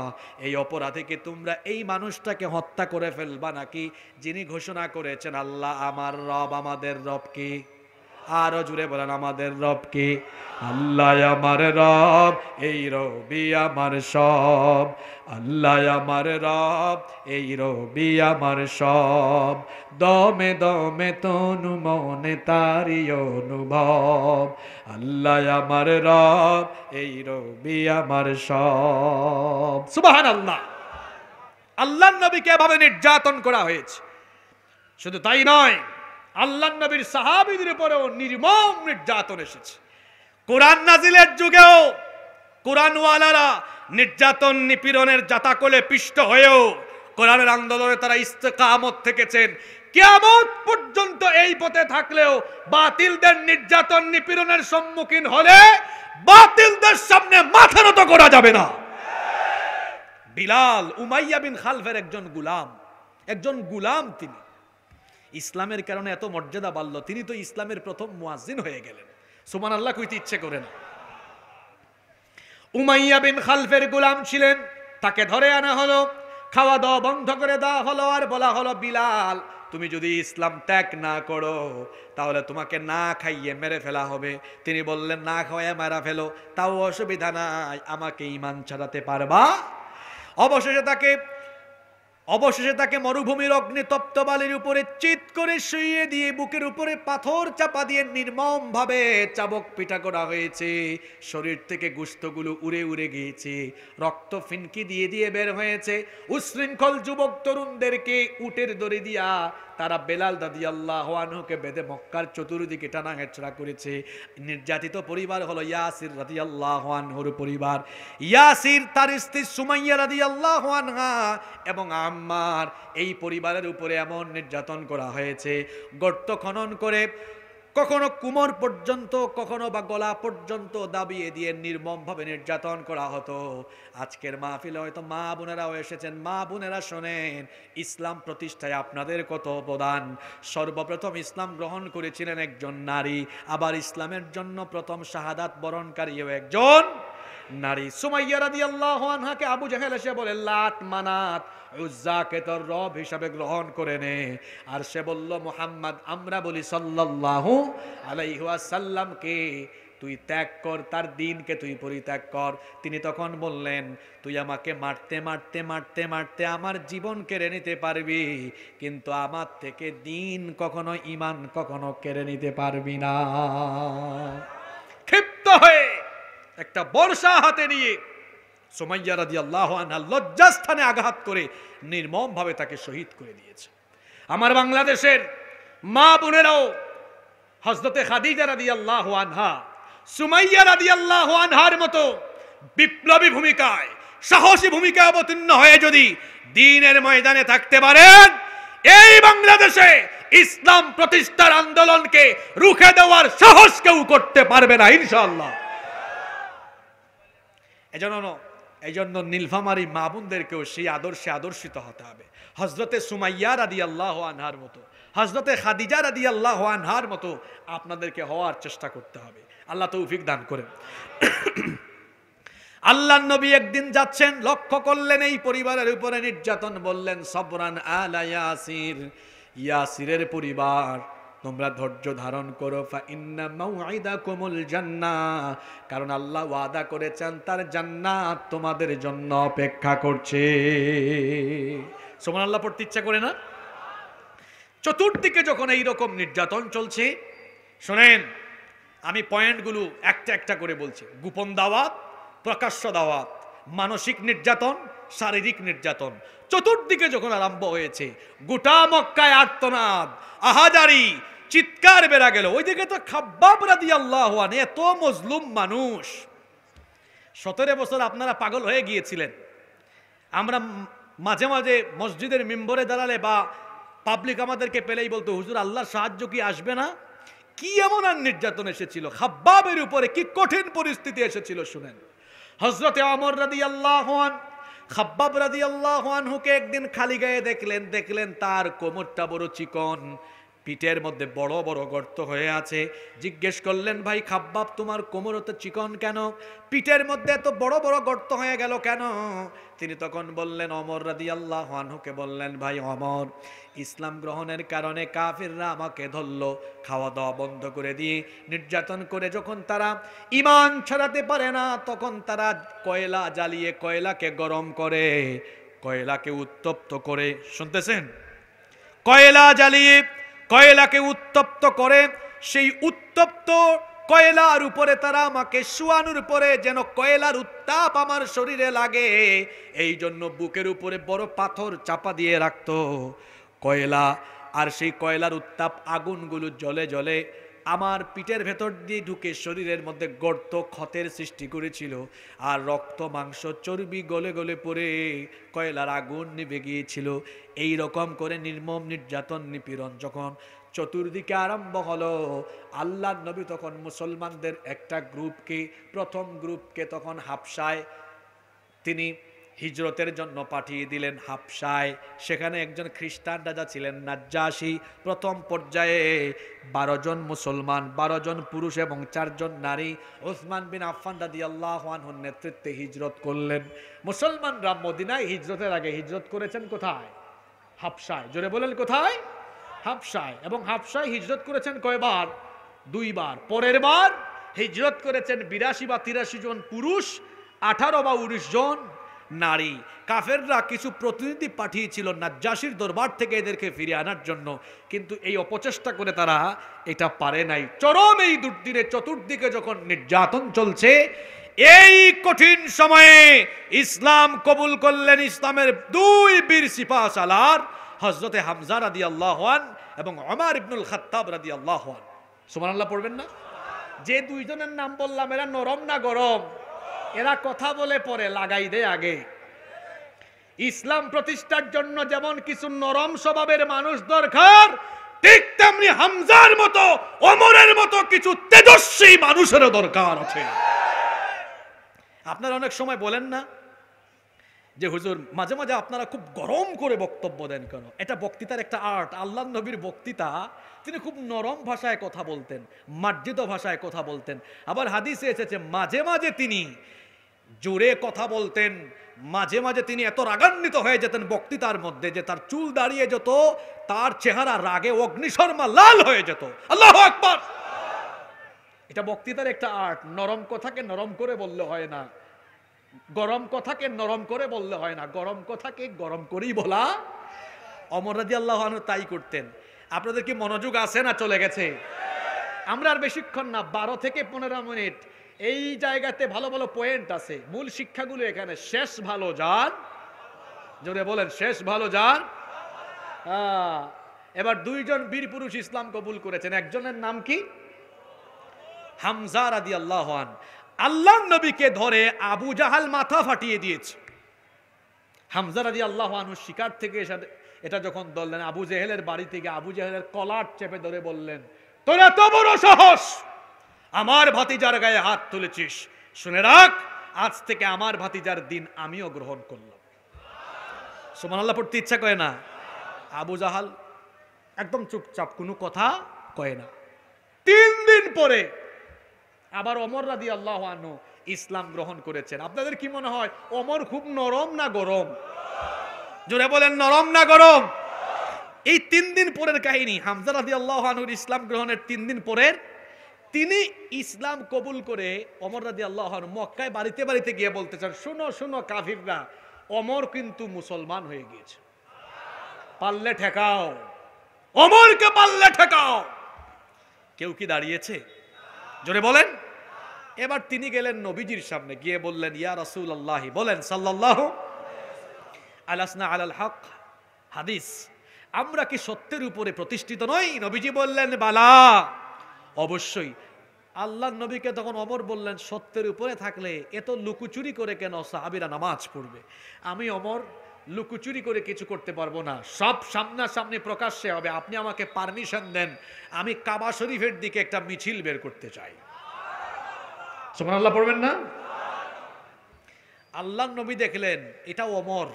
এই অপরাধীকে তোমরা এই মানুষটাকে হত্যা করে ফেলবা নাকি যিনি ঘোষণা করেছেন আল্লাহ আমার রব, আমাদের রব কে? আরো জুড়ে বলেন আমাদের রব কে? আল্লাহ আমার রব, এই রবি আমার সব। আল্লাহ আমার রব, এই রবি আমার সব। দমে দমে তনু মনে তারি অনুভব। আল্লাহ আমার রব, এই রবি আমার সব। সুবহানাল্লাহ। আল্লাহর নবীকে এভাবে নির্যাতন করা হয়েছে। শুধু তাই নয়, আল্লাহর নবীর সাহাবীদের উপরেও নির্মম নির্যাতন এসেছে। কোরআন নাজিলের যুগেও কোরআনওয়ালারা নির্যাতন নিপীড়নের জাতাকলে পিষ্ট হয়েও কোরআনের আন্দোলনে তারা ইস্তেকামত থেকেছেন। কিয়ামত পর্যন্ত এই পথে থাকলেও বাতিলদের নির্যাতন নিপীড়নের সম্মুখীন হলে বাতিলদের সামনে মাথা নত করা যাবে না। বিলাল উমাইয়া বিন খালফের একজন গুলাম, তিনি ইসলামের কারণে এত মর্যাদা বাড়ল, তিনি তো ইসলামের প্রথম মুয়াজ্জিন হয়ে গেলেন। সুবহানাল্লাহ কইতে ইচ্ছে করে না। উমাইয়া বিন খালফের গোলাম ছিলেন, তাকে ধরে আনা হলো, খাওয়া দাওয়া বন্ধ করে দেওয়া হলো, আর বলা হলো বিলাল তুমি যদি ইসলাম ত্যাগ না করো তাহলে তোমাকে না খাইয়ে মেরে ফেলা হবে। তিনি বললেন না খাওয়ায় মেরা ফেলো, তাও অসুবিধা নাই, আমাকে ঈমান ছাড়াতে পারবা? অবশেষে তাকে মরুভূমির অগ্নিতপ্ত বালির উপরে চিৎ করে শুইয়ে দিয়ে বুকের উপরে পাথর চাপা দিয়ে নির্মম ভাবে চাবক পিটা করা হয়েছে। শরীর থেকে গোশতগুলো উড়ে উড়ে গিয়েছে, রক্ত ফিনকি দিয়ে দিয়ে বের হয়েছে। উশৃঙ্খল যুবক তরুণদেরকে উটের দড়ি দিয়া তারা বেলাল রাদিয়াল্লাহু আনহুকে বেঁধে মক্কার চতুর্দিকে টানা হেঁচড়া করেছে। নির্যাতিত পরিবার হলো ইয়াসির রাদিয়াল্লাহু আনহুর পরিবার। ইয়াসির, তার স্ত্রী সুমাইয়া রাদিয়াল্লাহু আনহা এবং আম্মার, এই পরিবারের উপরে এমন নির্যাতন করা হয়েছে। গর্ত খনন করে কখনো কোমর পর্যন্ত, কখনো বা গলা পর্যন্ত দাবিয়ে দিয়ে নির্মমভাবে নির্যাতন করা হতো। আজকের মাহফিলে হয়তো মা বোনেরাও এসেছেন। মা বোনেরা শোনেন, ইসলাম প্রতিষ্ঠায় আপনাদের কত অবদান। সর্বপ্রথম ইসলাম গ্রহণ করেছিলেন একজন নারী, আবার ইসলামের জন্য প্রথম শাহাদাত বরণকারীও একজন নারী। সুমাইয়া রাদিয়াল্লাহু আনহাকে আবু জাহেল এসে বলে লাত মানাত উজ্জাকে তোর রব হিসাবে গ্রহণ করে নে। আর সে বলল মুহাম্মদ, আমরা বলি সাল্লাল্লাহু আলাইহি ওয়াসাল্লামকে তুই ত্যাগ কর, তার দ্বীনকে তুই পরিত্যাগ কর। তিনি তখন বললেন তুই আমাকে মারতে মারতে মারতে মারতে আমার জীবন কেড়ে নিতে পারবি, কিন্তু আমার থেকে দ্বীন কখনো, ঈমান কখনো কেড়ে নিতে পারবি না। ক্ষিপ্ত হয়ে একটা বর্ষা হাতে নিয়ে সুমাইয়া রাদিয়াল্লাহু আনহা লজ্জাস্থানে আঘাত করে নির্মম ভাবে তাকে শহীদ করে দিয়েছে। আমার বাংলাদেশের মা বোনেরাও হযরতে খাদিজা রাদিয়াল্লাহু আনহা, সুমাইয়া রাদিয়াল্লাহু আনহার মতো বিপ্লবী ভূমিকায়, সাহসী ভূমিকায় অবতীর্ণ হয়ে যদি দ্বীনের ময়দানে থাকতে পারেন, এই বাংলাদেশে ইসলাম প্রতিষ্ঠার আন্দোলনকে রুখে দেওয়ার সাহস কেউ করতে পারবে না ইনশাআল্লাহ। এজন্য নীলফামারী মা বোনদেরকেও সেই আদর্শে আদর্শিত হতে হবে। হযরতে সুমাইয়া রাদিয়াল্লাহু আনহার মতো, হযরতে খাদিজা রাদিয়াল্লাহু আনহার মতো আপনাদেরকে হওয়ার চেষ্টা করতে হবে। আল্লাহ তৌফিক দান করেন। আল্লাহর নবী একদিন যাচ্ছেন, লক্ষ্য করলেন এই পরিবারের উপরে নির্যাতন, বললেন সবরান আলা ইয়াসির, ইয়াসিরের পরিবার তোমরা ধৈর্য ধারণ করো, ফা ইন্না মাউইদাকুমুল জান্নাহ, কারণ আল্লাহ ওয়াদা করেছেন তার জান্নাত তোমাদের জন্য অপেক্ষা করছে। সুবহানাল্লাহ পড়তে ইচ্ছা করে না? চতুর্দিকে যখন এই রকম নির্যাতন চলছে, শুনেন আমি পয়েন্টগুলো একটা একটা করে বলছি। গোপন দাওয়াত, প্রকাশ্য দাওয়াত, মানসিক নির্যাতন, শারীরিক নির্যাতন, চতুর্দিকে যখন আরম্ভ হয়েছে, গোটা মক্কায় আর্তনাদ, আহাজারি, চিৎকার বেরা গেল। ওইদিকে তো খাব্বাব রাদিয়াল্লাহু আনহু, এত মজলুম মানুষ। 17 বছর আপনারা পাগল হয়ে গিয়েছিলেন। আমরা মাঝে মাঝে মসজিদের মিম্বরে দাঁড়ালে বা পাবলিক আমাদেরকে পেলেই বলতো হুজুর আল্লাহর সাহায্য কি আসবে না? কি এমন আর নির্যাতন এসেছিল খাব্বাবের উপরে, কি কঠিন পরিস্থিতি এসেছিল শুনেন। হযরতে ওমর রাদিয়াল্লাহু আনহু খাব্বাব রাদিয়াল্লাহু আনহুকে একদিন খালি গায়ে দেখলেন তার কোমরটা বড় চিকন, পিঠের মধ্যে বড় বড় গর্ত হয়ে আছে। জিজ্ঞেস করলেন, ভাই খাব্বাব, তোমার কোমর তো চিকন কেন, পিঠের মধ্যে এত বড় বড় গর্ত হয়ে গেল কেন? তিনি তখন বললেন, ওমর রাদিয়াল্লাহু আনহুকে বললেন, ভাই ওমর, ইসলাম গ্রহণের কারণে কাফিররা আমাকে ধরলো, খাওয়া দাওয়া বন্ধ করে দিয়ে নির্যাতন করে, যখন তারা ঈমান ছাড়াতে পারে না তখন তারা কয়লা জ্বালিয়ে কয়লাকে গরম করে, কয়লাকে উত্তপ্ত করে, শুনতেছেন, কয়লা জ্বালিয়ে কয়লাকে উত্তপ্ত করে, সেই উত্তপ্ত কয়লার উপরে তারা আমাকে শোয়ানোর পরে যেন কয়লার উত্তাপ আমার শরীরে লাগে, এই জন্য বুকের উপরে বড় পাথর চাপা দিয়ে রাখতো কয়লা, আর সেই কয়লার উত্তাপ আগুনগুলো জ্বলে জ্বলে আমার পিঠের ভেতর দিয়ে ঢুকে শরীরের মধ্যে গর্ত ক্ষতের সৃষ্টি করেছিল, আর রক্ত মাংস চর্বি গলে গলে পড়ে কয়লার আগুন নিভে গিয়েছিল। এই রকম করে নির্মম নির্যাতন নিপীড়ন যখন চতুর্দিকে আরম্ভ হলো, আল্লাহর নবী তখন মুসলমানদের একটা গ্রুপকে, প্রথম গ্রুপকে তখন হাবশায় তিনি হিজরতের জন্য পাঠিয়ে দিলেন। হাবশায় সেখানে একজন খ্রিস্টান রাজা ছিলেন নাজ্জাশী। প্রথম পর্যায়ে 12 জন মুসলমান, 12 জন পুরুষ এবং 4 জন নারী ওসমান বিন আফফান রাদিয়াল্লাহু আনহুর নেতৃত্বে হিজরত করলেন। মুসলমানরা মদিনায় হিজরতের আগে হিজরত করেছেন কোথায়? হাবশায়। জোরে বলেন কোথায়? হাবশায়। এবং হাবশায় হিজরত করেছেন কয়বার? 2 বার। পরের বার হিজরত করেছেন 82 বা 83 জন পুরুষ, 18 বা 19 জন নারী। কাফেররা কিছু প্রতিনিধি পাঠিয়েছিল নাজ্জাশীর দরবার থেকে এদেরকে ফিরিয়ে আনার জন্য, কিন্তু এই অপচেষ্টা করে তারা এটা পারে নাই। চরম এই দুর্দিনে চতুর্দিকে যখন নির্যাতন চলছে, এই কঠিন সময়ে ইসলাম কবুল করলেন ইসলামের 2 বীর সিপাহসালার, হযরতে হামজা রাদিয়াল্লাহু আনহু এবং ওমর ইবনুল খাত্তাব রাদিয়াল্লাহু আনহু। সুবহানাল্লাহ পড়বেন না? যে 2 জনের নাম বললাম, এরা নরম না গরম? এরা কথা বলে পরে লাগাই দেয় আগে। ইসলাম প্রতিষ্ঠার জন্য যেমন কিছু নরম স্বভাবের মানুষ দরকার, ঠিক তেমনি হামজার মতো, ওমরের মতো কিছু তেজস্বী মানুষেরও দরকার আছে। আপনারা অনেক সময় বলেন না যে হুজুর মাঝে মাঝে আপনারা খুব গরম করে বক্তব্য দেন কেন? এটা বক্তৃতার একটা আর্ট। আল্লাহর নবীর বক্তৃতা, তিনি খুব নরম ভাষায় কথা বলতেন, মার্জিত ভাষায় কথা বলতেন। আবার হাদিসে এসেছে মাঝে মাঝে তিনি জোরে কথা বলতেন, মাঝে মাঝে তিনি এত রাগান্বিত হয়ে যেতেন বক্তৃতার মধ্যে যে তার চুল দাঁড়িয়ে যেত, তার চেহারা রাগে অগ্নিশর্মা লাল হয়ে যেত। আল্লাহু আকবার! এটা বক্তৃতার একটা আর্ট। নরম কথাকে নরম করে বললে হয় না, গরম কথাকে নরম করে বললে হয় না, গরম কথাকে গরম করেই বলা। ওমর রাদিয়াল্লাহু আনহু তাই করতেন। আপনাদের কি মনোযোগ আছে না চলে গেছে? আমরা আর বেশিক্ষণ না, 12 থেকে 15 মিনিট এই জায়গাতে ভালো ভালো পয়েন্ট আছে। মূল শিক্ষাগুলো এখানে। শেষ ভালো যান, জোরে বলেন, শেষ ভালো যান। এবার 2 জন বীর পুরুষ ইসলাম কবুল করেছেন। একজনের নাম কি? হামজা রাদিয়াল্লাহু আনহু। আল্লাহর নবীকে ধরে আবু জাহাল মাথা ফাটিয়ে দিয়েছে। হামজা রাদিয়াল্লাহু আনহু শিকার থেকে এসে এটা যখন ধরলেন, আবু জেহেলের বাড়ি থেকে আবু জেহেলের কলার চেপে ধরে বললেন, তোর এত বড় সাহস, আমার ভাতিজার গায়ে হাত তুলেছিস, শুনে রাখ, আজ থেকে আমার ভাতিজার দিন আমিও গ্রহণ করলাম। সুবহানাল্লাহ পড়তে ইচ্ছা করে না? আবু জাহাল একদম চুপচাপ, কোনো কথা কয় না। 3 দিন পরে আবার ওমর রাদিয়াল্লাহু আনহু ইসলাম গ্রহণ করেছেন। আপনাদের কি মনে হয় ওমর খুব নরম না গরম? জোরে বলেন, নরম না গরম? এই 3 দিন পরের কাহিনী। হামজা রাদিয়াল্লাহু আনহুর ইসলাম গ্রহণের 3 দিন পরের, তিনি ইসলাম কবুল করে ওমর রাদিয়াল্লাহু আনহু মক্কায় বাড়িতে বাড়িতে গিয়ে বলতেছেন, শুনো শুনো কাফিররা, ওমর কিন্তু মুসলমান হয়ে গিয়েছে, পারলে ঠেকাও, ওমরকে পারলে ঠেকাও। কেউ কি দাঁড়িয়েছে? জোরে বলেন। এবার তিনি গেলেন নবীজির সামনে, গিয়ে বললেন, ইয়া রাসূলুল্লাহ, বলেন সাল্লাল্লাহু আলাইহি আলাল হক। হাদিস, আমরা কি সত্যের উপরে প্রতিষ্ঠিত নই? নবীজি বললেন, বালা, অবশ্যই। আল্লাহর নবীকে তখন ওমর বললেন, সত্যের উপরে থাকলে এত লুকোচুরি করে কেন সাহাবীরা নামাজ পড়বে? আমি ওমর লুকোচুরি করে কিছু করতে পারবো না, সব সামনাসামনি প্রকাশ্যে হবে। আপনি আমাকে পারমিশন দেন, আমি কাবা শরীফের দিকে একটা মিছিল বের করতে চাই। সুবহানাল্লাহ পড়বেন না? আল্লাহর নবী দেখলেন এটা ওমর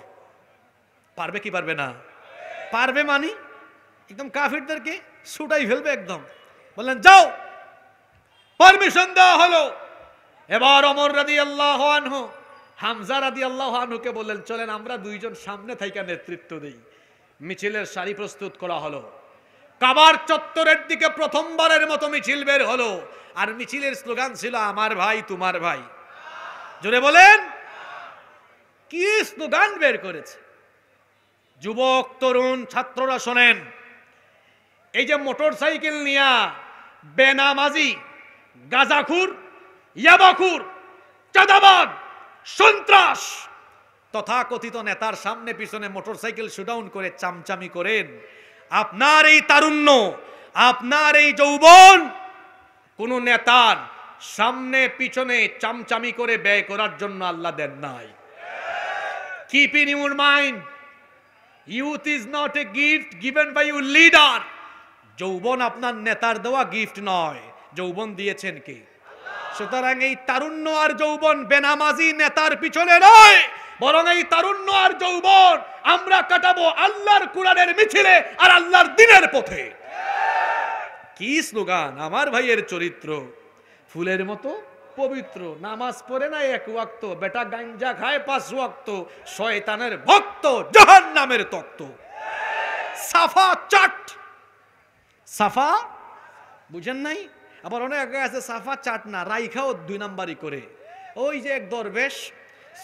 পারবে কি পারবে না? পারবে। মানে একদম কাফিরদেরকে ছুটাই ফেলবে একদম। বললেন যাও, পারমিশন দেওয়া হলো। এবার ওমর রাদিয়াল্লাহু আনহু হামজা রাদিয়াল্লাহু আনহুকে বললেন চলেন আমরা দুইজন সামনে থাইকা নেতৃত্ব দেই। মিছিলের সারি প্রস্তুত করা হলো। কাবার চত্বরের দিকে প্রথমবারের মতো মিছিল বের হলো। আর মিছিলের স্লোগান ছিল আমার ভাই তোমার ভাই। জোরে বলেন, কি স্লোগান বের করেছে! যুবক তরুণ ছাত্ররা শোনেন, এই যে মোটর সাইকেল নিয়া বেনামাজি, গাঁজাখুর, ইয়াবাখুর, চাঁদাবাজ, সন্ত্রাস তথাকথিত নেতার সামনে পিছনে মোটরসাইকেল শুডাউন করে চামচামি করেন, আপনার এই তারুণ্য, আপনার এই যৌবন কোন নেতার সামনে পিছনে চামচামি করে ব্যয় করার জন্য আল্লাহ দেন নাই। Keep in your mind, youth is not a gift given by your leader. যৌবন আপনার নেতার দেওয়া গিফট নয়, যৌবন দিয়েছেন কে? সুতরাং এই তারুণ্য আর যৌবন বেনামাজি নেতার পিছনে নয়, বরং এই তারুণ্য আর যৌবন আমরা কাটাবো আল্লাহর কোরআনের মিছিলে আর আল্লাহর দ্বীনের পথে। কি স্লোগান! আমার ভাইয়ের চরিত্র ফুলের মতো পবিত্র, নামাজ পড়ে না এক ওয়াক্ত, বেটা গাঞ্জা খায় 5 ওয়াক্ত, শয়তানের ভক্ত, জাহান্নামের তক্ত। সাফা চাট, সাফা বুঝেন নাই? আবার অনেক আগে আছে সাফা চাট না, রাইখাও 2 নাম্বারই করে। ওই যে এক দরবেশ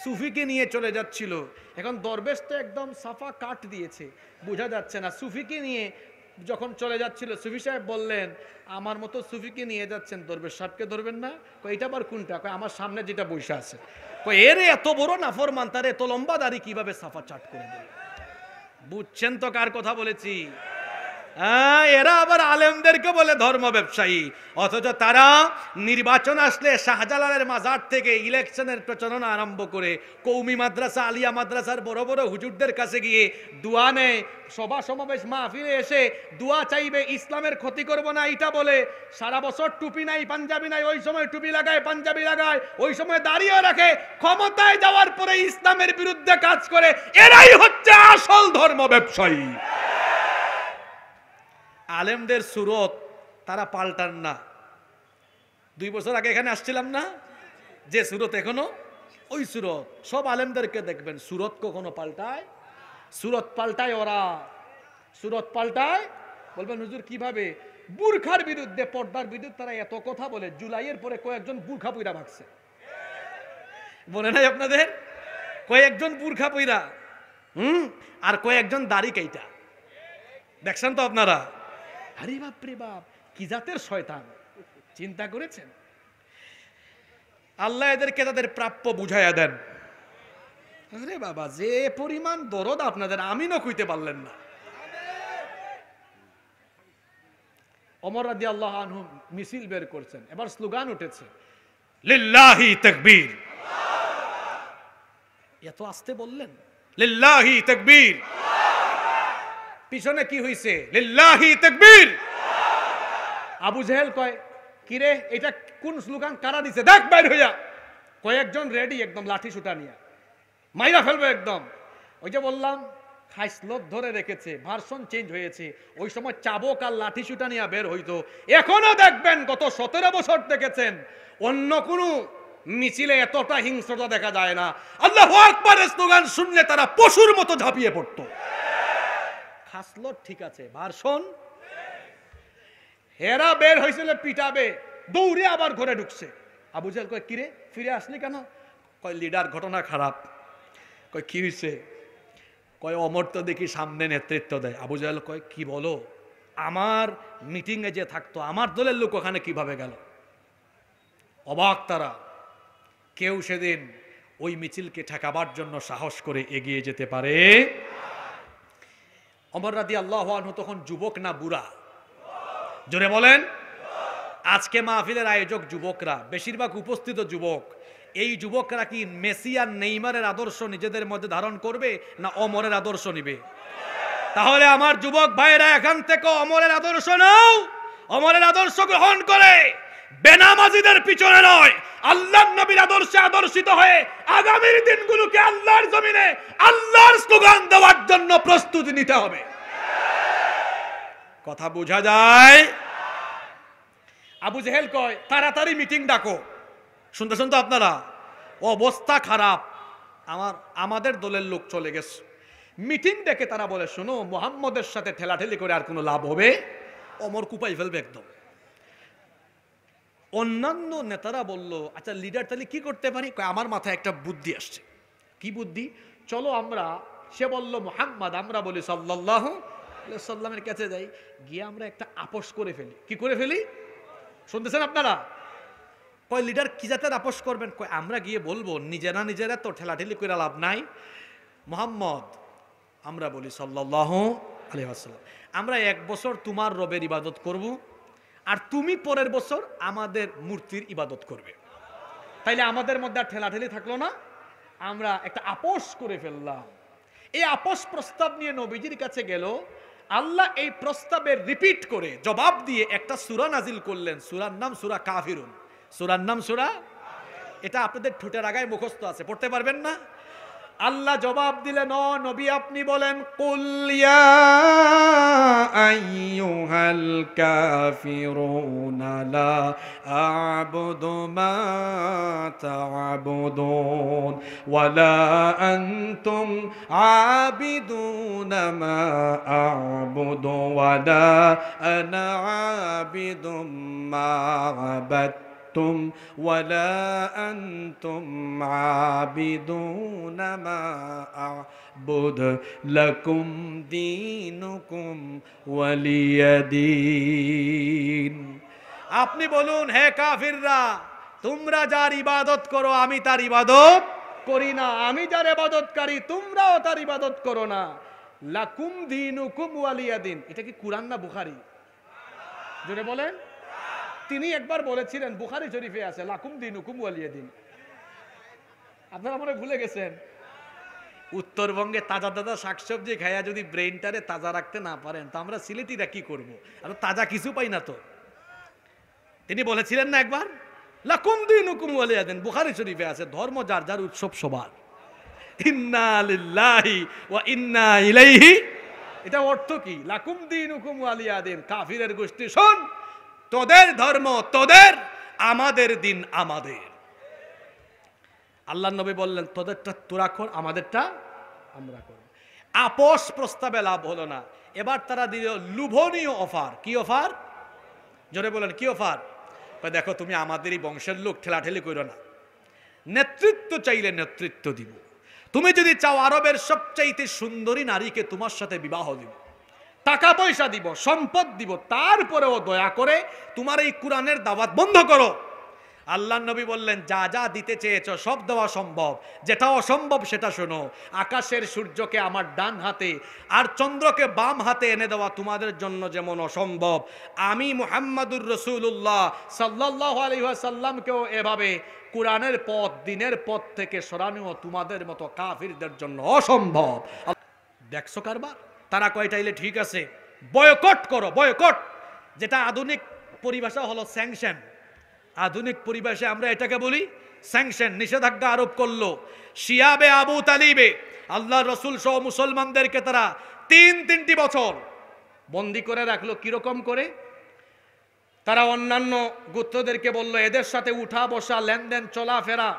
সুফিকে নিয়ে চলে যাচ্ছিল, এখন দরবেশ তো একদম সাফা কাট দিয়েছে, বোঝা যাচ্ছে না। সুফিকে নিয়ে যখন চলে যাচ্ছিল, সুফি সাহেব বললেন আমার মতো সুফিকে নিয়ে যাচ্ছেন, দরবেশ সাহেবকে ধরবেন না? এটা আবার কোনটা? আমার সামনে যেটা বসে আছে। এর এত বড় নাফরমান, তার এত লম্বা দাড়ি কিভাবে সাফা চাট করে দিল? বুঝছেন তো কার কথা বলেছি? এরা আবার আলেমদেরকে বলে ধর্ম ব্যবসায়ী, অথচ তারা নির্বাচন আসলে শাহজালালের মাজার থেকে ইলেকশনের প্রচারণা আরম্ভ করে কৌমি মাদ্রাসা, আলিয়া মাদ্রাসার বড় বড় হুজুরদের কাছে গিয়ে দোয়া নেয়, সভা সমাবেশ মাহফিলে এসে দোয়া চাইবে, ইসলামের ক্ষতি করব না এটা বলে। সারা বছর টুপি নাই, পাঞ্জাবি নাই, ওই সময় টুপি লাগায়, পাঞ্জাবি লাগায়, ওই সময় দাঁড়িয়ে রাখে। ক্ষমতায় যাওয়ার পরে ইসলামের বিরুদ্ধে কাজ করে। এরাই হচ্ছে আসল ধর্ম ব্যবসায়ী। আলেমদের সুরত তারা পাল্টান না। 2 বছর আগে এখানে আসছিলাম না, যে সুরত এখনো ওই সুরত। সব আলেমদেরকে দেখবেন সুরত কখনো পাল্টায়? সুরত পাল্টায় ওরা, সুরত পাল্টায়। বলবেন হুজুর কিভাবে? বুরখার বিরুদ্ধে, পর্দার বিরুদ্ধে তারা এত কথা বলে, জুলাইয়ের পরে কয়েকজন বুরখা পইরা ভাগছে, মনে নাই আপনাদের? কয়েকজন বুরখা পইরা, আর কয়েকজন দাড়ি কাইটা, দেখছেন তো আপনারা? আরে বাপ রে বাপ, কি জাতের শয়তান! চিন্তা করেছেন? আল্লাহ এদেরকে তাদের প্রাপ্য বুঝাইয়া দেন। আরে বাবা, যে পরিমাণ দরদ আপনাদের, আমিনও কইতে পারলেন না। ওমর রাদিয়াল্লাহু আনহু মিছিল বের করছেন, এবার স্লোগান উঠেছে লিল্লাহি তাকবীর। এত আস্তে বললেন লিল্লাহি তাকবীর। পিছনে কি হইছে? লিল্লাহি তাকবীর। আবু জেহেল কয় কিরে এটা কোন স্লোগান, কারা দিছে? দেখ বাইর হইয়া। কয়েকজন রেডি একদম লাঠি সুটা নিয়া, মাইরা ফেলবে একদম। ওই যে বললাম খাইসলত ধরে রেখেছে, ভার্সন চেঞ্জ হয়েছে। ওই সময় চাবক আর লাঠি সুটা নিয়া বের হইতো। এখনো দেখবেন, গত 17 বছর দেখেছেন অন্য কোন মিছিলে এতটা হিংস্রতা দেখা যায় না। আল্লাহু আকবারের স্লোগান শুনলে তারা পশুর মতো ঝাঁপিয়ে পড়তো। খাসলত ঠিক আছে, ভার্সন। হেরা বের হয়েছিল পিটাবে, দৌড়ে আবার ঘরে ঢুকছে। আবু জাহেল কয় কিরে ফিরে আসলি কেন? কয় লিডার ঘটনা খারাপ। কয় কি হয়েছে? কয় অমর তো দেখি সামনে নেতৃত্ব দেয়। আবু জাহেল কয় কি বলো? আমার মিটিং এ যে থাকতো, আমার দলের লোক ওখানে কিভাবে গেল? অবাক তারা। কেউ সেদিন ওই মিছিলকে ঠেকাবার জন্য সাহস করে এগিয়ে যেতে পারে? ওমর রাদিয়াল্লাহু আনহু তখন যুবক না বুড়া? জোরে বলেন। আজকে মাহফিলের আয়োজক যুবকরা, বেশিরভাগ উপস্থিত যুবক। এই যুবকরা কি মেসি আর নেইমারের আদর্শ নিজেদের মধ্যে ধারণ করবে না ওমরের আদর্শ নিবে? তাহলে আমার যুবক ভাইরা এখান থেকে ওমরের আদর্শ নাও, ওমরের আদর্শ গ্রহণ করে বেনামাজিদের পিছনে নয়, আল্লাহর নবীর আদর্শে আদর্শিত হয়ে আগামীর দিনগুলোকে আল্লাহর জমিনে আল্লাহর স্লোগান দেওয়ার জন্য প্রস্তুতি নিতে হবে। কথা বোঝা যায়? আবু জেহেল কয় তাড়াতাড়ি মিটিং ডাকো। শুনতেছেন তো আপনারা? অবস্থা খারাপ, আমাদের দলের লোক চলে গেছে। মিটিং ডেকে তারা বলে, শোনো, মুহাম্মদের সাথে ঠেলাঠেলি করে আর কোনো লাভ হবে? অমর কুপাই ফেলবে একদম। অন্যান্য নেতারা বলল, আচ্ছা লিডার তাহলে কি করতে পারি? আমার মাথায় একটা বুদ্ধি আসছে। কি বুদ্ধি? চলো আমরা, সে বলল মুহাম্মদ, আমরা বলি সাল্লাল্লাহু আলাইহি সাল্লামের কাছে যাই, গিয়ে আমরা একটা আপোষ করে ফেলি। কি করে ফেলি? শুনতেছেন আপনারা? কয় লিডার কি জাতের আপোষ করবেন? কয় আমরা গিয়ে বলবো নিজেরা তো ঠেলাঠেলি করে লাভ নাই। মুহাম্মদ, আমরা বলি সাল্লাল্লাহু আলাইহি ওয়াসাল্লাম, আমরা 1 বছর তোমার রবের ইবাদত করব, আর তুমি পরের বছর আমাদের মূর্তির ইবাদত করবে। তাইলে আমাদের মধ্যে আর ঠেলাঠেলি থাকলো না, আমরা একটা আপোষ করে ফেললাম। এই আপোষ প্রস্তাব নিয়ে নবীজির কাছে গেল। আল্লাহ এই প্রস্তাবের রিপিট করে জবাব দিয়ে একটা সূরা নাজিল করলেন। সূরার নাম সূরা কাফিরুন। সূরার নাম সূরা, এটা আপনাদের ঠোঁটের আগায় মুখস্থ আছে, পড়তে পারবেন না? আল্লাহ জবাব দিলেন, ও নবী আপনি বলেন, কুল ইয়া আইয়ুহাল কাফিরুনা লা আ'বুদু মা তা'বুদুন ওয়ালা আনতুম আবিদুনা মা আ'বুদু ওয়ালা আনা আবিদুম মা আবাদতুম ওয়ালা আনতুম আবিদুনা মা আ'বুদ লাকুম দীনুকুম ওয়ালিয়াদিন। আপনি বলুন, হে কাফিররা, তোমরা যার ইবাদত করো আমি তার ইবাদত করি না, আমি যার ইবাদতকারী তোমরাও তার ইবাদত করো না। লাকুম দীনুকুম ওয়ালিয়াদিন। এটা কি কুরআন না বুখারী? জোরে বলেন। তিনি একবার বলেছিলেন, বুখারী শরীফে আছে, লাকুম দীনুকুম ওয়ালিয়াদিন। আপনারা মনে ভুলে গেছেন। উত্তরবঙ্গে তাজা তাজা শাকসবজি খাইয়া যদি ব্রেইনটারে তাজা রাখতে না পারেন, তো আমরা সিলেটিরা কি করব? আর তাজা কিছু পাই না তো। তিনি বলেছিলেন না একবার, লাকুম দীনুকুম ওয়ালিয়াদিন। বুখারী শরীফে আছে, ধর্ম যার যার, উৎসব সবার। ইন্না লিল্লাহি ওয়া ইন্না ইলাইহি। এটা অর্থ কি? লাকুম দীনুকুম ওয়ালিয়াদিন। কাফিরের গোষ্ঠী, শোন, তোদের ধর্ম তোদের, আমাদের দিন আমাদের। আল্লাহর নবী বললেন, তোদেরটা তোরা কর, আমাদেরটা আমরা করব। আপোষ প্রস্তাবে লাভ হলো না। এবার তারা দিল লোভনীয় অফার। কি অফার? জোরে বলেন, কি অফার? দেখো, তুমি আমাদেরই বংশের লোক, ঠেলাঠেলি করো না। নেতৃত্ব চাইলে নেতৃত্ব দিব। তুমি যদি চাও আরবের সবচাইতে সুন্দরী নারীকে তোমার সাথে বিবাহ দিব, টাকা পয়সা দিব, সম্পদ দিব, তারপরেও দয়া করে তোমার এই কোরআনের দাওয়াত বন্ধ করো। আল্লাহ নবী বললেন, যা যা দিতে চেয়েছ সব দেওয়া সম্ভব, যেটা অসম্ভব সেটা শোনো। আকাশের সূর্যকে আমার ডান হাতে আর চন্দ্রকে বাম হাতে এনে দেওয়া তোমাদের জন্য যেমন অসম্ভব, আমি মুহাম্মাদুর রাসূলুল্লাহ সাল্লাল্লাহু আলাইহি ওয়াসাল্লামকেও এভাবে কোরআনের পথ, দিনের পথ থেকে সরানো তোমাদের মতো কাফিরদের জন্য অসম্ভব। দেখছো কারবার? তারা কয়টাইলে ঠিক আছে, বয়কট করো। বয়কট, যেটা আধুনিক পরিভাষা হলো স্যাংশন। আধুনিক পরিভাষায় আমরা এটাকে বলি স্যাংশন। নিষেধাজ্ঞা আরোপ করলো। শিয়াবে আবু তালিবে আল্লাহ রসুল সহ মুসলমানদেরকে তারা 3 বছর বন্দি করে রাখলো। কিরকম করে? তারা অন্যান্য গোত্রদেরকে বলল, এদের সাথে উঠা বসা, লেনদেন, চলাফেরা,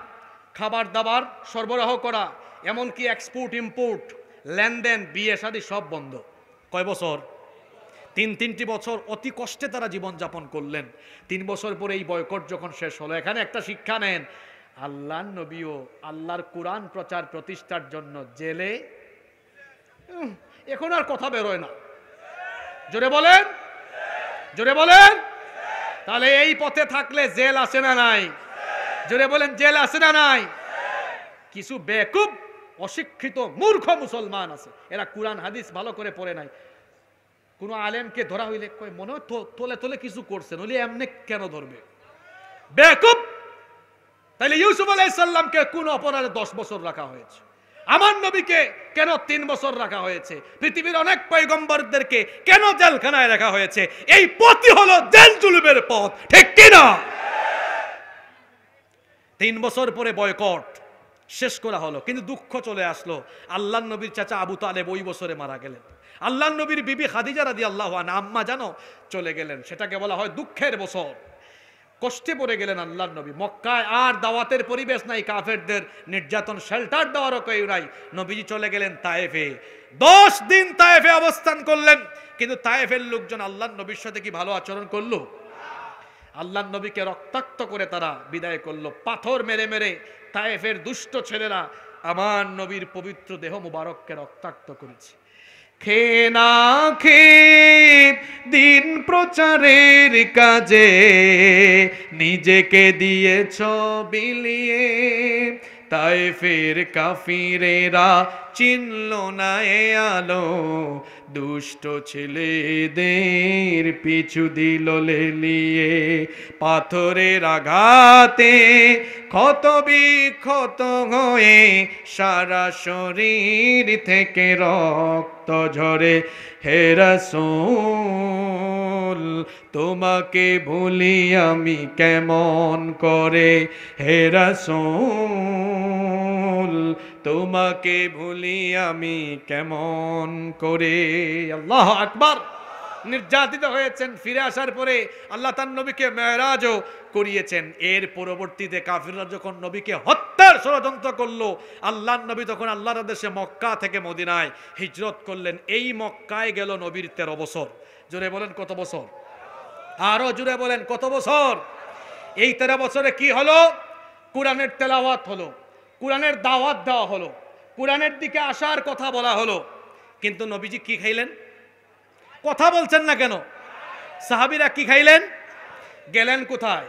খাবার দাবার সরবরাহ করা, এমনকি এক্সপোর্ট ইম্পোর্ট, লেনদেন, বিয়ে শাদী সব বন্ধ। কয় বছর? 3 বছর অতি কষ্টে তারা জীবনযাপন করলেন। 3 বছর পরে এই বয়কট যখন শেষ হলো, এখানে একটা শিক্ষা নেন, আল্লাহর নবীও আল্লাহর কোরআন প্রচার প্রতিষ্ঠার জন্য জেলে। এখন আর কথা বেরোয় না। জোরে বলেন, জোরে বলেন। তাহলে এই পথে থাকলে জেল আছে না নাই? জোরে বলেন, জেল আছে না নাই? কিছু বেকুব, অশিক্ষিত, মূর্খ মুসলমান আছে, এরা কোরআন হাদিস ভালো করে পড়ে নাই। কোন আলেমকে ধরা হইলে কয়, মনে হয় তোলে তোলে কিছু করছেন, হইলে এমনি কেন ধরবে? বেকুব। তাইলে ইউসুফ আলাইহিস সালামকে কোন অপরাধে 10 বছর রাখা হয়েছে? আমার নবীকে কেন 3 বছর রাখা হয়েছে? পৃথিবীর অনেক পয়গম্বরদেরকে কেন জেলখানায় রাখা হয়েছে? এই পথই হলো জেল জুলুমের পথ, ঠিক কি না? 3 বছর পরে বয়কট। শেষ করা হলো, কিন্তু দুঃখ চলে আসলো। আল্লাহর নবীর চাচা আবু তালেব ওই বছরে মারা গেলেন। আল্লাহর নবীর বিবি খাদিজা রাদিয়াল্লাহু আনহা আম্মা জানো চলে গেলেন। সেটাকে বলা হয় দুঃখের বছর। কষ্টে পড়ে গেলেন আল্লাহর নবী। মক্কায় আর দাওয়াতের পরিবেশ নাই, কাফেরদের নির্যাতন, শেল্টার দেওয়ারও কেউ নাই। নবীজি চলে গেলেন তায়েফে। 10 দিন তায়েফে অবস্থান করলেন, কিন্তু তায়েফের লোকজন আল্লাহর নবীর সাথে কি ভালো আচরণ করলো? আল্লাহর নবীকে রক্তাক্ত করে তারা বিদায় করলো। পাথর মেরে মেরে তায়েফের দুষ্ট ছেলেরা আমার নবীর পবিত্র দেহ মুবারককে রক্তাক্ত করেছে। খেয়ে না খেয়ে দিন প্রচারের কাজে নিজেকে দিয়েছ বিলিয়ে, তায়েফের কাফিরেরা চিনল না এ আলো, দুষ্ট ছেলেদের পিছু দিল লেলিয়ে। পাথরের আঘাতে ক্ষত বিক্ষত হয়ে সারা শরীর থেকে রক্ত ঝরে। হে রাসূল তোমাকে ভুলি আমি কেমন করে, হে রাসূল তোমাকে ভুলি আমি কেমন করে। আল্লাহু আকবার। নির্যাতিত হয়েছেন, ফিরে আসার পরে আল্লাহ তার নবীকে মেরাজও করিয়েছেন। এর পরবর্তীতে কাফিররা যখন নবীকে হত্যার ষড়যন্ত্র করলো, আল্লাহর নবী তখন আল্লাহর আদেশে মক্কা থেকে মদিনায় হিজরত করলেন। এই মক্কায় গেল নবীর 13 বছর। জোরে বলেন কত বছর? আরো জোরে বলেন কত বছর? এই 13 বছরে কি হলো? কোরআনের তেলাওয়াত হলো, কোরআনের দাওয়াত দেওয়া হলো, কোরআনের দিকে আসার কথা বলা হলো। কিন্তু নবীজি কি খাইলেন? কথা বলছেন না কেন? সাহাবীরা কি খাইলেন? গেলেন কোথায়?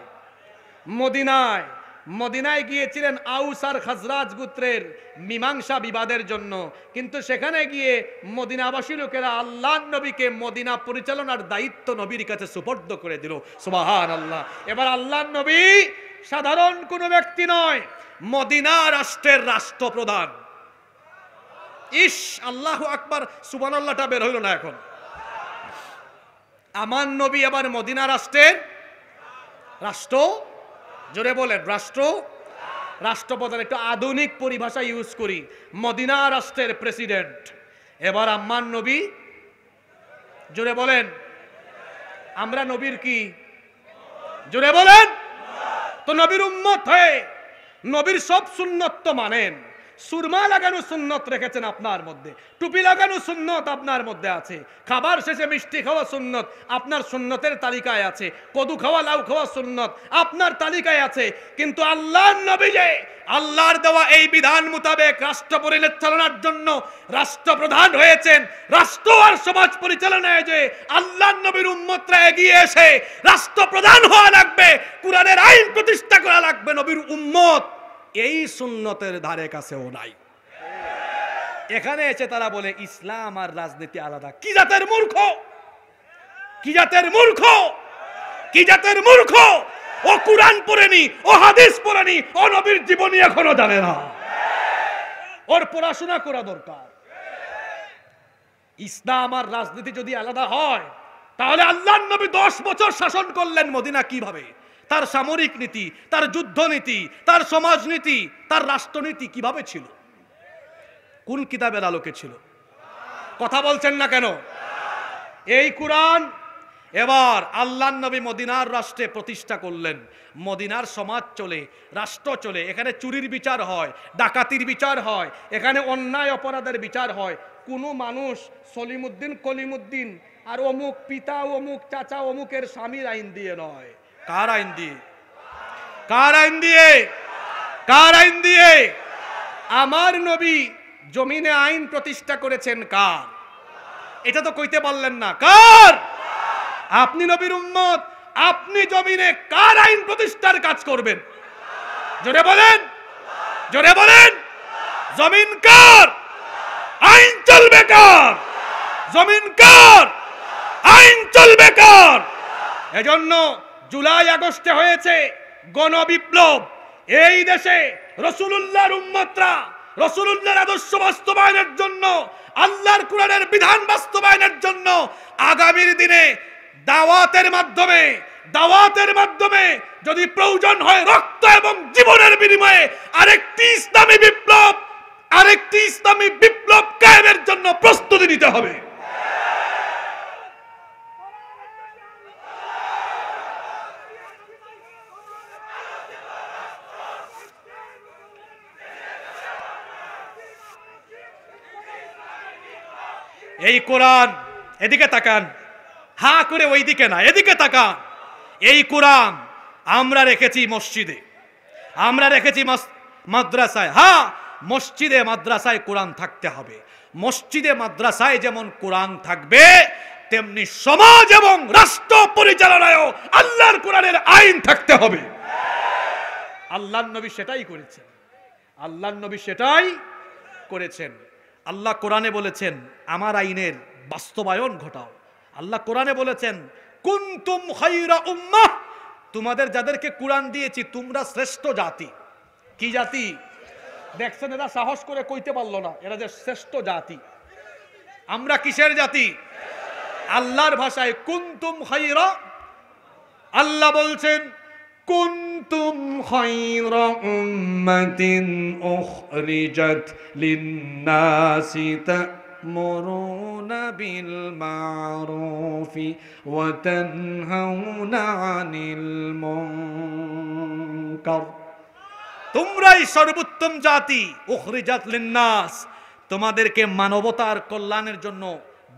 মদিনায়। মদিনায় গিয়েছিলেন আউস আর খাজরাজ গোত্রের মীমাংসা বিবাদের জন্য। কিন্তু সেখানে গিয়ে মদিনাবাসী লোকেরা আল্লাহর নবীকে মদিনা পরিচালনার দায়িত্ব নবীর কাছে সুপর্দ করে দিল। সুবহানাল্লাহ। এবার আল্লাহর নবী সাধারণ কোনো ব্যক্তি নয়, মদিনা রাষ্ট্রের রাষ্ট্রপ্রধান। ইস, আল্লাহু আকবার, সুবহানাল্লাহটা বের হইল না এখন। আমার নবী আবার মদিনা রাষ্ট্রের রাষ্ট্র, জোরে বলেন রাষ্ট্র, রাষ্ট্রপ্রধান। একটু আধুনিক পরিভাষা ইউজ করি, মদিনা রাষ্ট্রের প্রেসিডেন্ট। এবার আমার নবী, জোরে বলেন, আমরা নবীর কি? জোরে বলেন। তো নবীর উম্মত হয়ে নবীর সব সুন্নত তো মানেন। সুরমা লাগানো সুন্নত রেখেছেন আপনার মধ্যে, টুপি লাগানো সুন্নত আপনার মধ্যে আছে, খাবার শেষে মিষ্টি খাওয়া সুন্নত আপনার সুন্নতের তালিকায় আছে, কদু খাওয়া লাউ খাওয়া সুন্নত আপনার তালিকায় আছে। কিন্তু আল্লাহর নবী যে আল্লাহর দেওয়া এই বিধান মোতাবেক রাষ্ট্র পরিচালনার জন্য রাষ্ট্রপ্রধান হয়েছেন, রাষ্ট্র আর সমাজ পরিচালনায় যে আল্লাহর নবীর উম্মতরা এগিয়ে এসে রাষ্ট্রপ্রধান হওয়া লাগবে, কোরআনের আইন প্রতিষ্ঠা করা লাগবে, নবীর উম্মত এই সুন্নতের ধারে কাছেও নাই। এখানে এসে তারা বলে ইসলাম আর রাজনীতি আলাদা। কি জাতের মূর্খ, কি জাতের মূর্খ, কি জাতের মূর্খ! ও কুরআন পড়েনি, ও হাদিস পড়েনি, ও নবীর জীবনী এখনো জানে না। ওর পড়াশোনা করা দরকার। ইসলাম আর রাজনীতি যদি আলাদা হয়, তাহলে আল্লাহর নবী 10 বছর শাসন করলেন মদিনা কিভাবে? তার সামরিক নীতি, তার যুদ্ধনীতি, তার সমাজনীতি, তার রাষ্ট্রনীতি কিভাবে ছিল? কোন কিতাবের আলোকে ছিল? কথা বলছেন না কেন? এই কুরআন এবার আল্লাহর নবী মদিনার রাষ্ট্রে প্রতিষ্ঠা করলেন। মদিনার সমাজ চলে, রাষ্ট্র চলে। এখানে চুরির বিচার হয়, ডাকাতির বিচার হয়, এখানে অন্যায় অপরাধের বিচার হয়। কোনো মানুষ সলিমুদ্দিন কলিমুদ্দিন আর অমুক পিতা অমুক চাচা অমুকের স্বামীর আইন দিয়ে নয়। কার আইন দিয়ে? কার আইন দিয়ে? কার আইন দিয়ে? আমার নবী জমিনে আইন প্রতিষ্ঠা করেছেন কার? এটা তো কইতে পারলেন না। কার? আপনি নবীর উম্মত, আপনি জমিনে কার আইন প্রতিষ্ঠার কাজ করবেন? জোরে বলেন, জোরে বলেন। জমিন কার? আইন চলবে কার? জমিন কার? আইন চলবে কার? এজন্য জুলাই আগস্টে হয়েছে গণবিপ্লব। এই দেশে রাসূলুল্লাহর উম্মতরা রাসূলুল্লাহর আদর্শ বাস্তবায়নের জন্য, আল্লাহর কোরআনের বিধান বাস্তবায়নের জন্য আগামীর দিনে দাওয়াতের মাধ্যমে, দাওয়াতের মাধ্যমে, যদি প্রয়োজন হয় রক্ত এবং জীবনের বিনিময়ে আরেকটি ইসলামী বিপ্লব কায়েমের জন্য প্রস্তুতি নিতে হবে। এই কোরআন, এদিকে তাকান, হা করে ওই দিকে না, এদিকে তাকান। এই কোরআন আমরা রেখেছি মসজিদে, আমরা রেখেছি মাদ্রাসায়। হ্যাঁ, মসজিদে মাদ্রাসায় কোরআন থাকতে হবে। মসজিদে মাদ্রাসায় যেমন কোরআন থাকবে, তেমনি সমাজ এবং রাষ্ট্র পরিচালনায়ও আল্লাহর কোরআনের আইন থাকতে হবে। আল্লাহর নবী সেটাই করেছেন, আল্লাহর নবী সেটাই করেছেন। আল্লাহ কোরআনে বলেছেন আমার আইনের বাস্তবায়ন ঘটাও। আল্লাহ কোরআনে বলেছেন কুনতুম খায়রা উম্মাহ, তোমাদের যাদেরকে কোরআন দিয়েছি তোমরা শ্রেষ্ঠ জাতি। কি জাতি? দেখছেন এরা সাহস করে কইতে পারলো না, এরা যে শ্রেষ্ঠ জাতি। আমরা কিসের জাতি? আল্লাহর ভাষায় কুনতুম খায়রা, আল্লাহ বলছেন কুনতুম খায়রা উম্মাতিন উখরিজাত লিন-নাসি তা'মুরুনা বিল মা'রুফি ওয়া তানহাউনা আনিল মুনকার। তোমরাই সর্বোত্তম জাতি, উখরিজাত লিন-নাস, তোমাদেরকে মানবতার কল্যাণের জন্য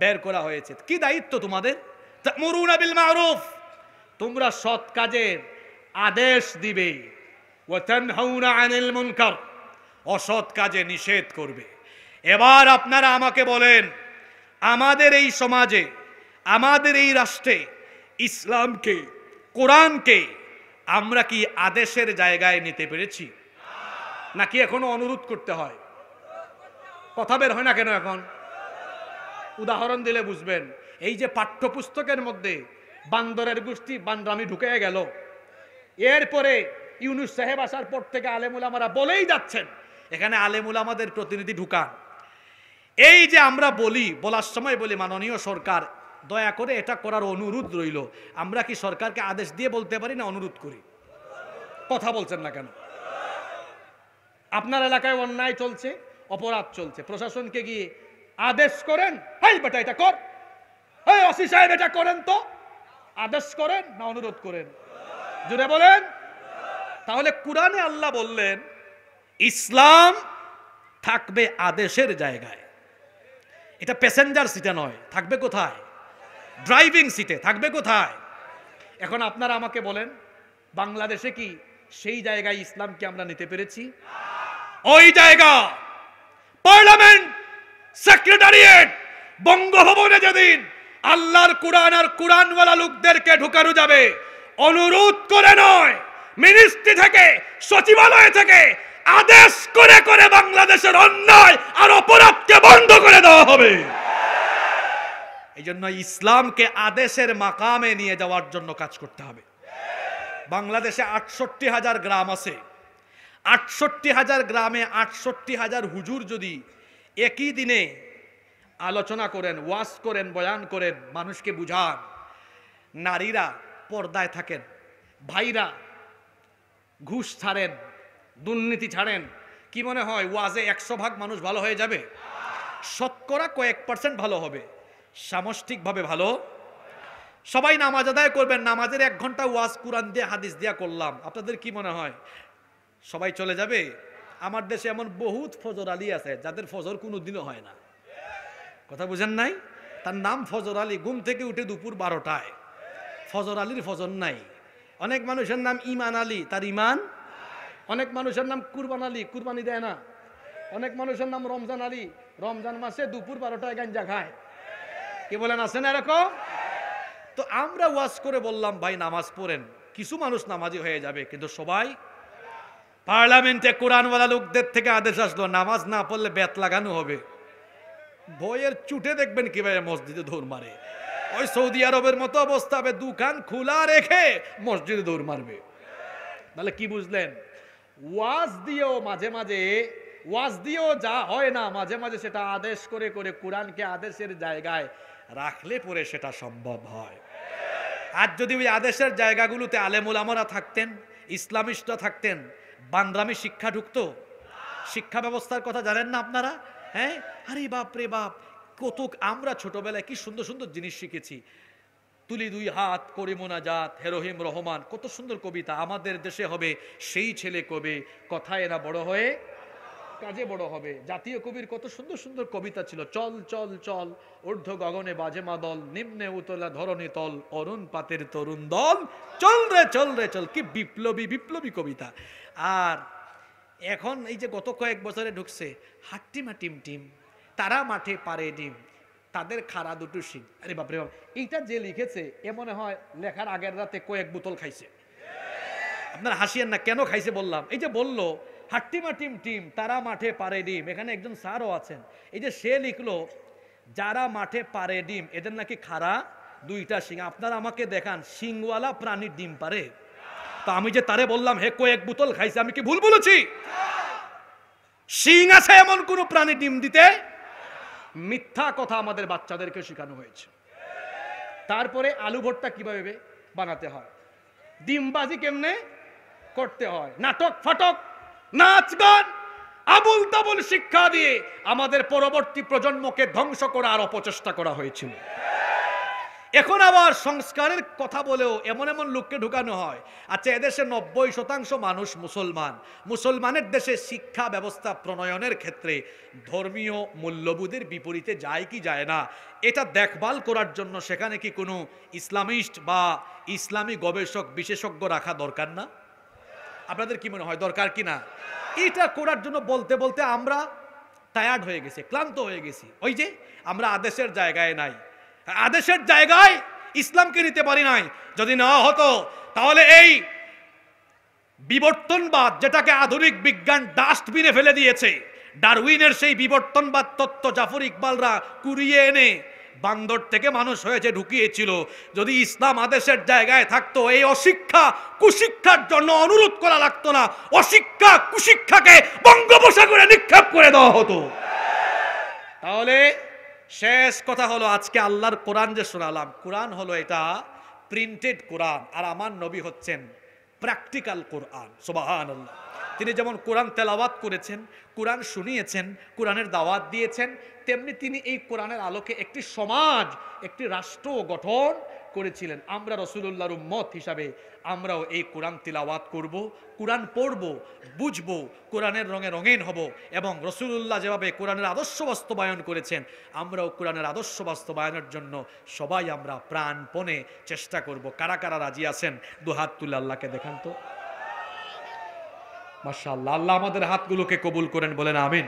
বের করা হয়েছে। কি দায়িত্ব তোমাদের? তা'মুরুনা বিল মা'রুফ, তোমরা সৎ কাজের আদেশ দিবে, ওয়া তানহাউনা আনিল মুনকার, অসৎ কাজে নিষেধ করবে। এবার আপনারা আমাকে বলেন, আমাদের এই সমাজে, আমাদের এই রাষ্ট্রে ইসলামকে, কোরআনকে আমরা কি আদেশের জায়গায় নিতে পেরেছি, নাকি এখনো অনুরোধ করতে হয়? কথা বের হয় না কেন এখন? উদাহরণ দিলে বুঝবেন। এই যে পাঠ্যপুস্তকের মধ্যে বান্দরের গোষ্ঠী বান্দ্রামি ঢুকে গেল, এরপরে ইউনূস সাহেব আসার পর থেকে আলেমুলামারা বলেই যাচ্ছেন এখানে আলেমুলামাদের প্রতিনিধি ঢুকান। এই যে আমরা বলি, বলার সময় বলি মাননীয় সরকার দয়া করে এটা করার অনুরোধ রইল। আমরা কি সরকারকে আদেশ দিয়ে বলতে পারি না অনুরোধ করি? কথা বলছেন না কেন? আপনার এলাকায় অন্যায় চলছে, অপরাধ চলছে, প্রশাসনকে গিয়ে আদেশ করেন, হাই বেটা এটা কর, এই ওসি সাহেব এটা করেন, তো আদেশ করেন না অনুরোধ করেন? জুড়ে বলেন। তাহলে কোরআনে আল্লাহ বললেন ইসলাম থাকবে আদেশের জায়গায়। এটা প্যাসেঞ্জার সিটে নয়, থাকবে কোথায়? ড্রাইভিং সিটে। থাকবে কোথায়? এখন আপনারা আমাকে বলেন, বাংলাদেশে কি সেই জায়গায় ইসলামকে আমরা নিতে পেরেছি? ওই জায়গা পার্লামেন্ট, সেক্রেটারিয়েট, বঙ্গভবনে যেদিন আল্লাহর কোরআন আর কোরআনওয়ালা লোকদেরকে ঢুকানো যাবে, অনুরোধ করে নয়, মিনিস্ট্রি থেকে, সচিবালয় থেকে আদেশ করে করে বাংলাদেশের অন্যায় আর অপরাধকে বন্ধ করে দেওয়া হবে। এই জন্য ইসলামকে আদেশের মাকামে নিয়ে যাওয়ার জন্য কাজ করতে হবে। বাংলাদেশে ৬৮,০০০ গ্রাম আছে। ৬৮,০০০ গ্রামে ৬৮,০০০ হুজুর যদি একই দিনে আলোচনা করেন, ওয়াজ করেন, বয়ান করেন, মানুষকে বুঝান, নারীরা পর্দায় থাকেন, ভাইরা ঘুষ ছাড়েন, দুর্নীতি ছাড়েন, কি মনে হয় ওয়াজে ১০০ ভাগ মানুষ ভালো হয়ে যাবে? শতকরা কয়েক % ভালো হবে, সামষ্টিকভাবে ভালো। সবাই নামাজ আদায় করবেন, নামাজের ১ ঘন্টা ওয়াজ কোরআন দিয়ে হাদিস দিয়া করলাম, আপনাদের কি মনে হয় সবাই চলে যাবে? আমার দেশে এমন বহুত ফজর আলী আছে যাদের ফজর কোনোদিনও হয় না। কথা বুঝেন নাই? তার নাম ফজর আলী, ঘুম থেকে উঠে দুপুর 12টায়। ফজর আলীর ফজর নাই। অনেক মানুষের নাম ইমান আলী, তার ইমান। অনেক মানুষের নাম কুরবান আলী, কুরবানি দেয় না। অনেক মানুষের নাম রমজান আলী, রমজান মাসে দুপুর 12টায় গাঞ্জা খায়। কি বলেন, আছেন এরকম? তো আমরা ওয়াজ করে বললাম ভাই নামাজ পড়েন, কিছু মানুষ নামাজি হয়ে যাবে, কিন্তু সবাই। পার্লামেন্টে কোরআনওয়ালা লোকদের থেকে আদেশ আসলো নামাজ না পড়লে বেত লাগানো হবে। ভয়ের চুটে দেখবেন কিভাবে মসজিদে দৌড় মারে। ওই সৌদি আরবের মতো অবস্থা হবে, দোকান খোলা রেখে মসজিদে দৌড় মারবে। তাহলে কি বুঝলেন? ওয়াজ দিয়েও মাঝে মাঝে, ওয়াজ দিয়েও যা হয় না, মাঝে মাঝে সেটা আদেশ করে করে কোরআনকে আদেশের জায়গায় রাখলে পরে সেটা সম্ভব হয়। আর যদি ওই আদেশের জায়গাগুলোতে আলেম ওলামারা থাকতেন, ইসলামিস্টরা থাকতেন, বান্দ্রামি শিক্ষা ঢুকতো। শিক্ষা ব্যবস্থার কথা জানেন না আপনারা? হ্যাঁ, আরে বাপ রে বাপ, কত আমরা ছোটবেলায় কি সুন্দর সুন্দর জিনিস শিখেছি। তুলি দুই হাত করি মোনাজাত, হে রহিম রহমান, কত সুন্দর কবিতা। আমাদের দেশে হবে সেই ছেলে কবে, কথায় এরা বড় হয়ে কাজে বড় হবে। জাতীয় কবির কত সুন্দর সুন্দর কবিতা ছিল। চল চল চল, ঊর্ধ্ব গগনে বাজে মাদল, নিম্নে উতলা ধরণী তল, অরুণ পাতের তরুণ দল, চল রে চল রে চল। কি বিপ্লবী বিপ্লবী কবিতা। আর এখন এই যে গত কয়েক বছরে ঢুকছে, হাট্টিমা টিম টিম, তারা মাঠে পারে ডিম, তাদের খাড়া দুটো শিং। আরে বাপরে বাপ, এইটা যে লিখেছে এ মনে হয় লেখার আগের রাতে কয়েক বোতল খাইছে। আপনারা হাসিয়েন না, কেন খাইছে বললাম, এই যে বললো হাট্টিমা টিম টিম, তারা মাঠে পারে ডিম, এখানে একজন স্যারও আছেন, এই যে সে লিখলো যারা মাঠে পারে ডিম এদের নাকি খাড়া দুইটা শিং। আপনারা আমাকে দেখান শিংওয়ালা প্রাণীর ডিম পারে? তো আমি যে তারে বললাম হে কয়েক বোতল খাইছে, আমি কি ভুল বলেছি? শিং আছে এমন কোন প্রাণী ডিম দিতে? মিথ্যা কথা আমাদের বাচ্চাদেরকে শেখানো হয়েছে। তারপরে আলু ভর্তা কিভাবে বানাতে হয়, ডিমবাজি কেমনে করতে হয়, নাটক ফাটক, নাচ গান, আবুল তাবুল শিক্ষা দিয়ে আমাদের পরবর্তী প্রজন্মকে ধ্বংস করার অপচেষ্টা করা হয়েছিল। এখন আবার সংস্কারের কথা বলেও এমন এমন লোককে ঢুকানো হয়। আচ্ছা, এদেশে 90% মানুষ মুসলমান। মুসলমানের দেশে শিক্ষা ব্যবস্থা প্রণয়নের ক্ষেত্রে ধর্মীয় মূল্যবোধের বিপরীতে যায় কি যায় না, এটা দেখভাল করার জন্য সেখানে কি কোনো ইসলামিস্ট বা ইসলামী গবেষক বিশেষজ্ঞ রাখা দরকার না? আপনাদের কি মনে হয় দরকার কি না? এটা করার জন্য বলতে বলতে আমরা টায়ার্ড হয়ে গেছি, ক্লান্ত হয়ে গেছি। ওই যে আমরা আদেশের জায়গায় নাই, আদেশের জায়গায় ইসলামকে নিতে পারি নাই। যদি নেওয়া হতো তাহলে এই বিবর্তনবাদ, যেটাকে আধুনিক বিজ্ঞান ডাস্টবিনে ফেলে দিয়েছে, ডারউইনের সেই বিবর্তনবাদ তত্ত্ব জাফর ইকবালরা কুড়িয়ে এনে বান্দর থেকে মানুষ হয়েছে ঢুকিয়েছিল, যদি ইসলাম আদেশের জায়গায় থাকতো এই অশিক্ষা কুশিক্ষার জন্য অনুরোধ করা লাগতো না, অশিক্ষা কুশিক্ষাকে বঙ্গোপসাগরে নিক্ষেপ করে দেওয়া হতো। তাহলে শেষ কথা হলো, আজকে আল্লাহর কোরআন যে শোনালাম, কোরআন হলো এটা প্রিন্টেড কোরআন, আর আমার নবী হচ্ছেন প্র্যাকটিক্যাল কোরআন। সুবহানাল্লাহ। তিনি যেমন কোরআন তেলাওয়াত করেছেন, কোরআন শুনিয়েছেন, কোরআনের দাওয়াত দিয়েছেন, তেমনি তিনি এই কোরআনের আলোকে একটি সমাজ, একটি রাষ্ট্র গঠন করেছিলেন। আমরা রাসূলুল্লাহর উম্মত হিসাবে আমরাও এই কোরআন তিলাওয়াত করব, কোরআন পড়ব, বুঝবো, কোরআনের রঙে রঙিন হব, এবং রাসূলুল্লাহ যেভাবে কোরআনের আদর্শ বাস্তবায়ন করেছেন আমরাও কোরআনের আদর্শ বাস্তবায়নের জন্য সবাই আমরা প্রাণপণে চেষ্টা করব। কারা কারা রাজি আছেন দুহাত তুলে আল্লাহকে দেখান তো। মাশাআল্লাহ, আল্লাহ আমাদের হাতগুলোকে কবুল করেন, বলেন আমিন।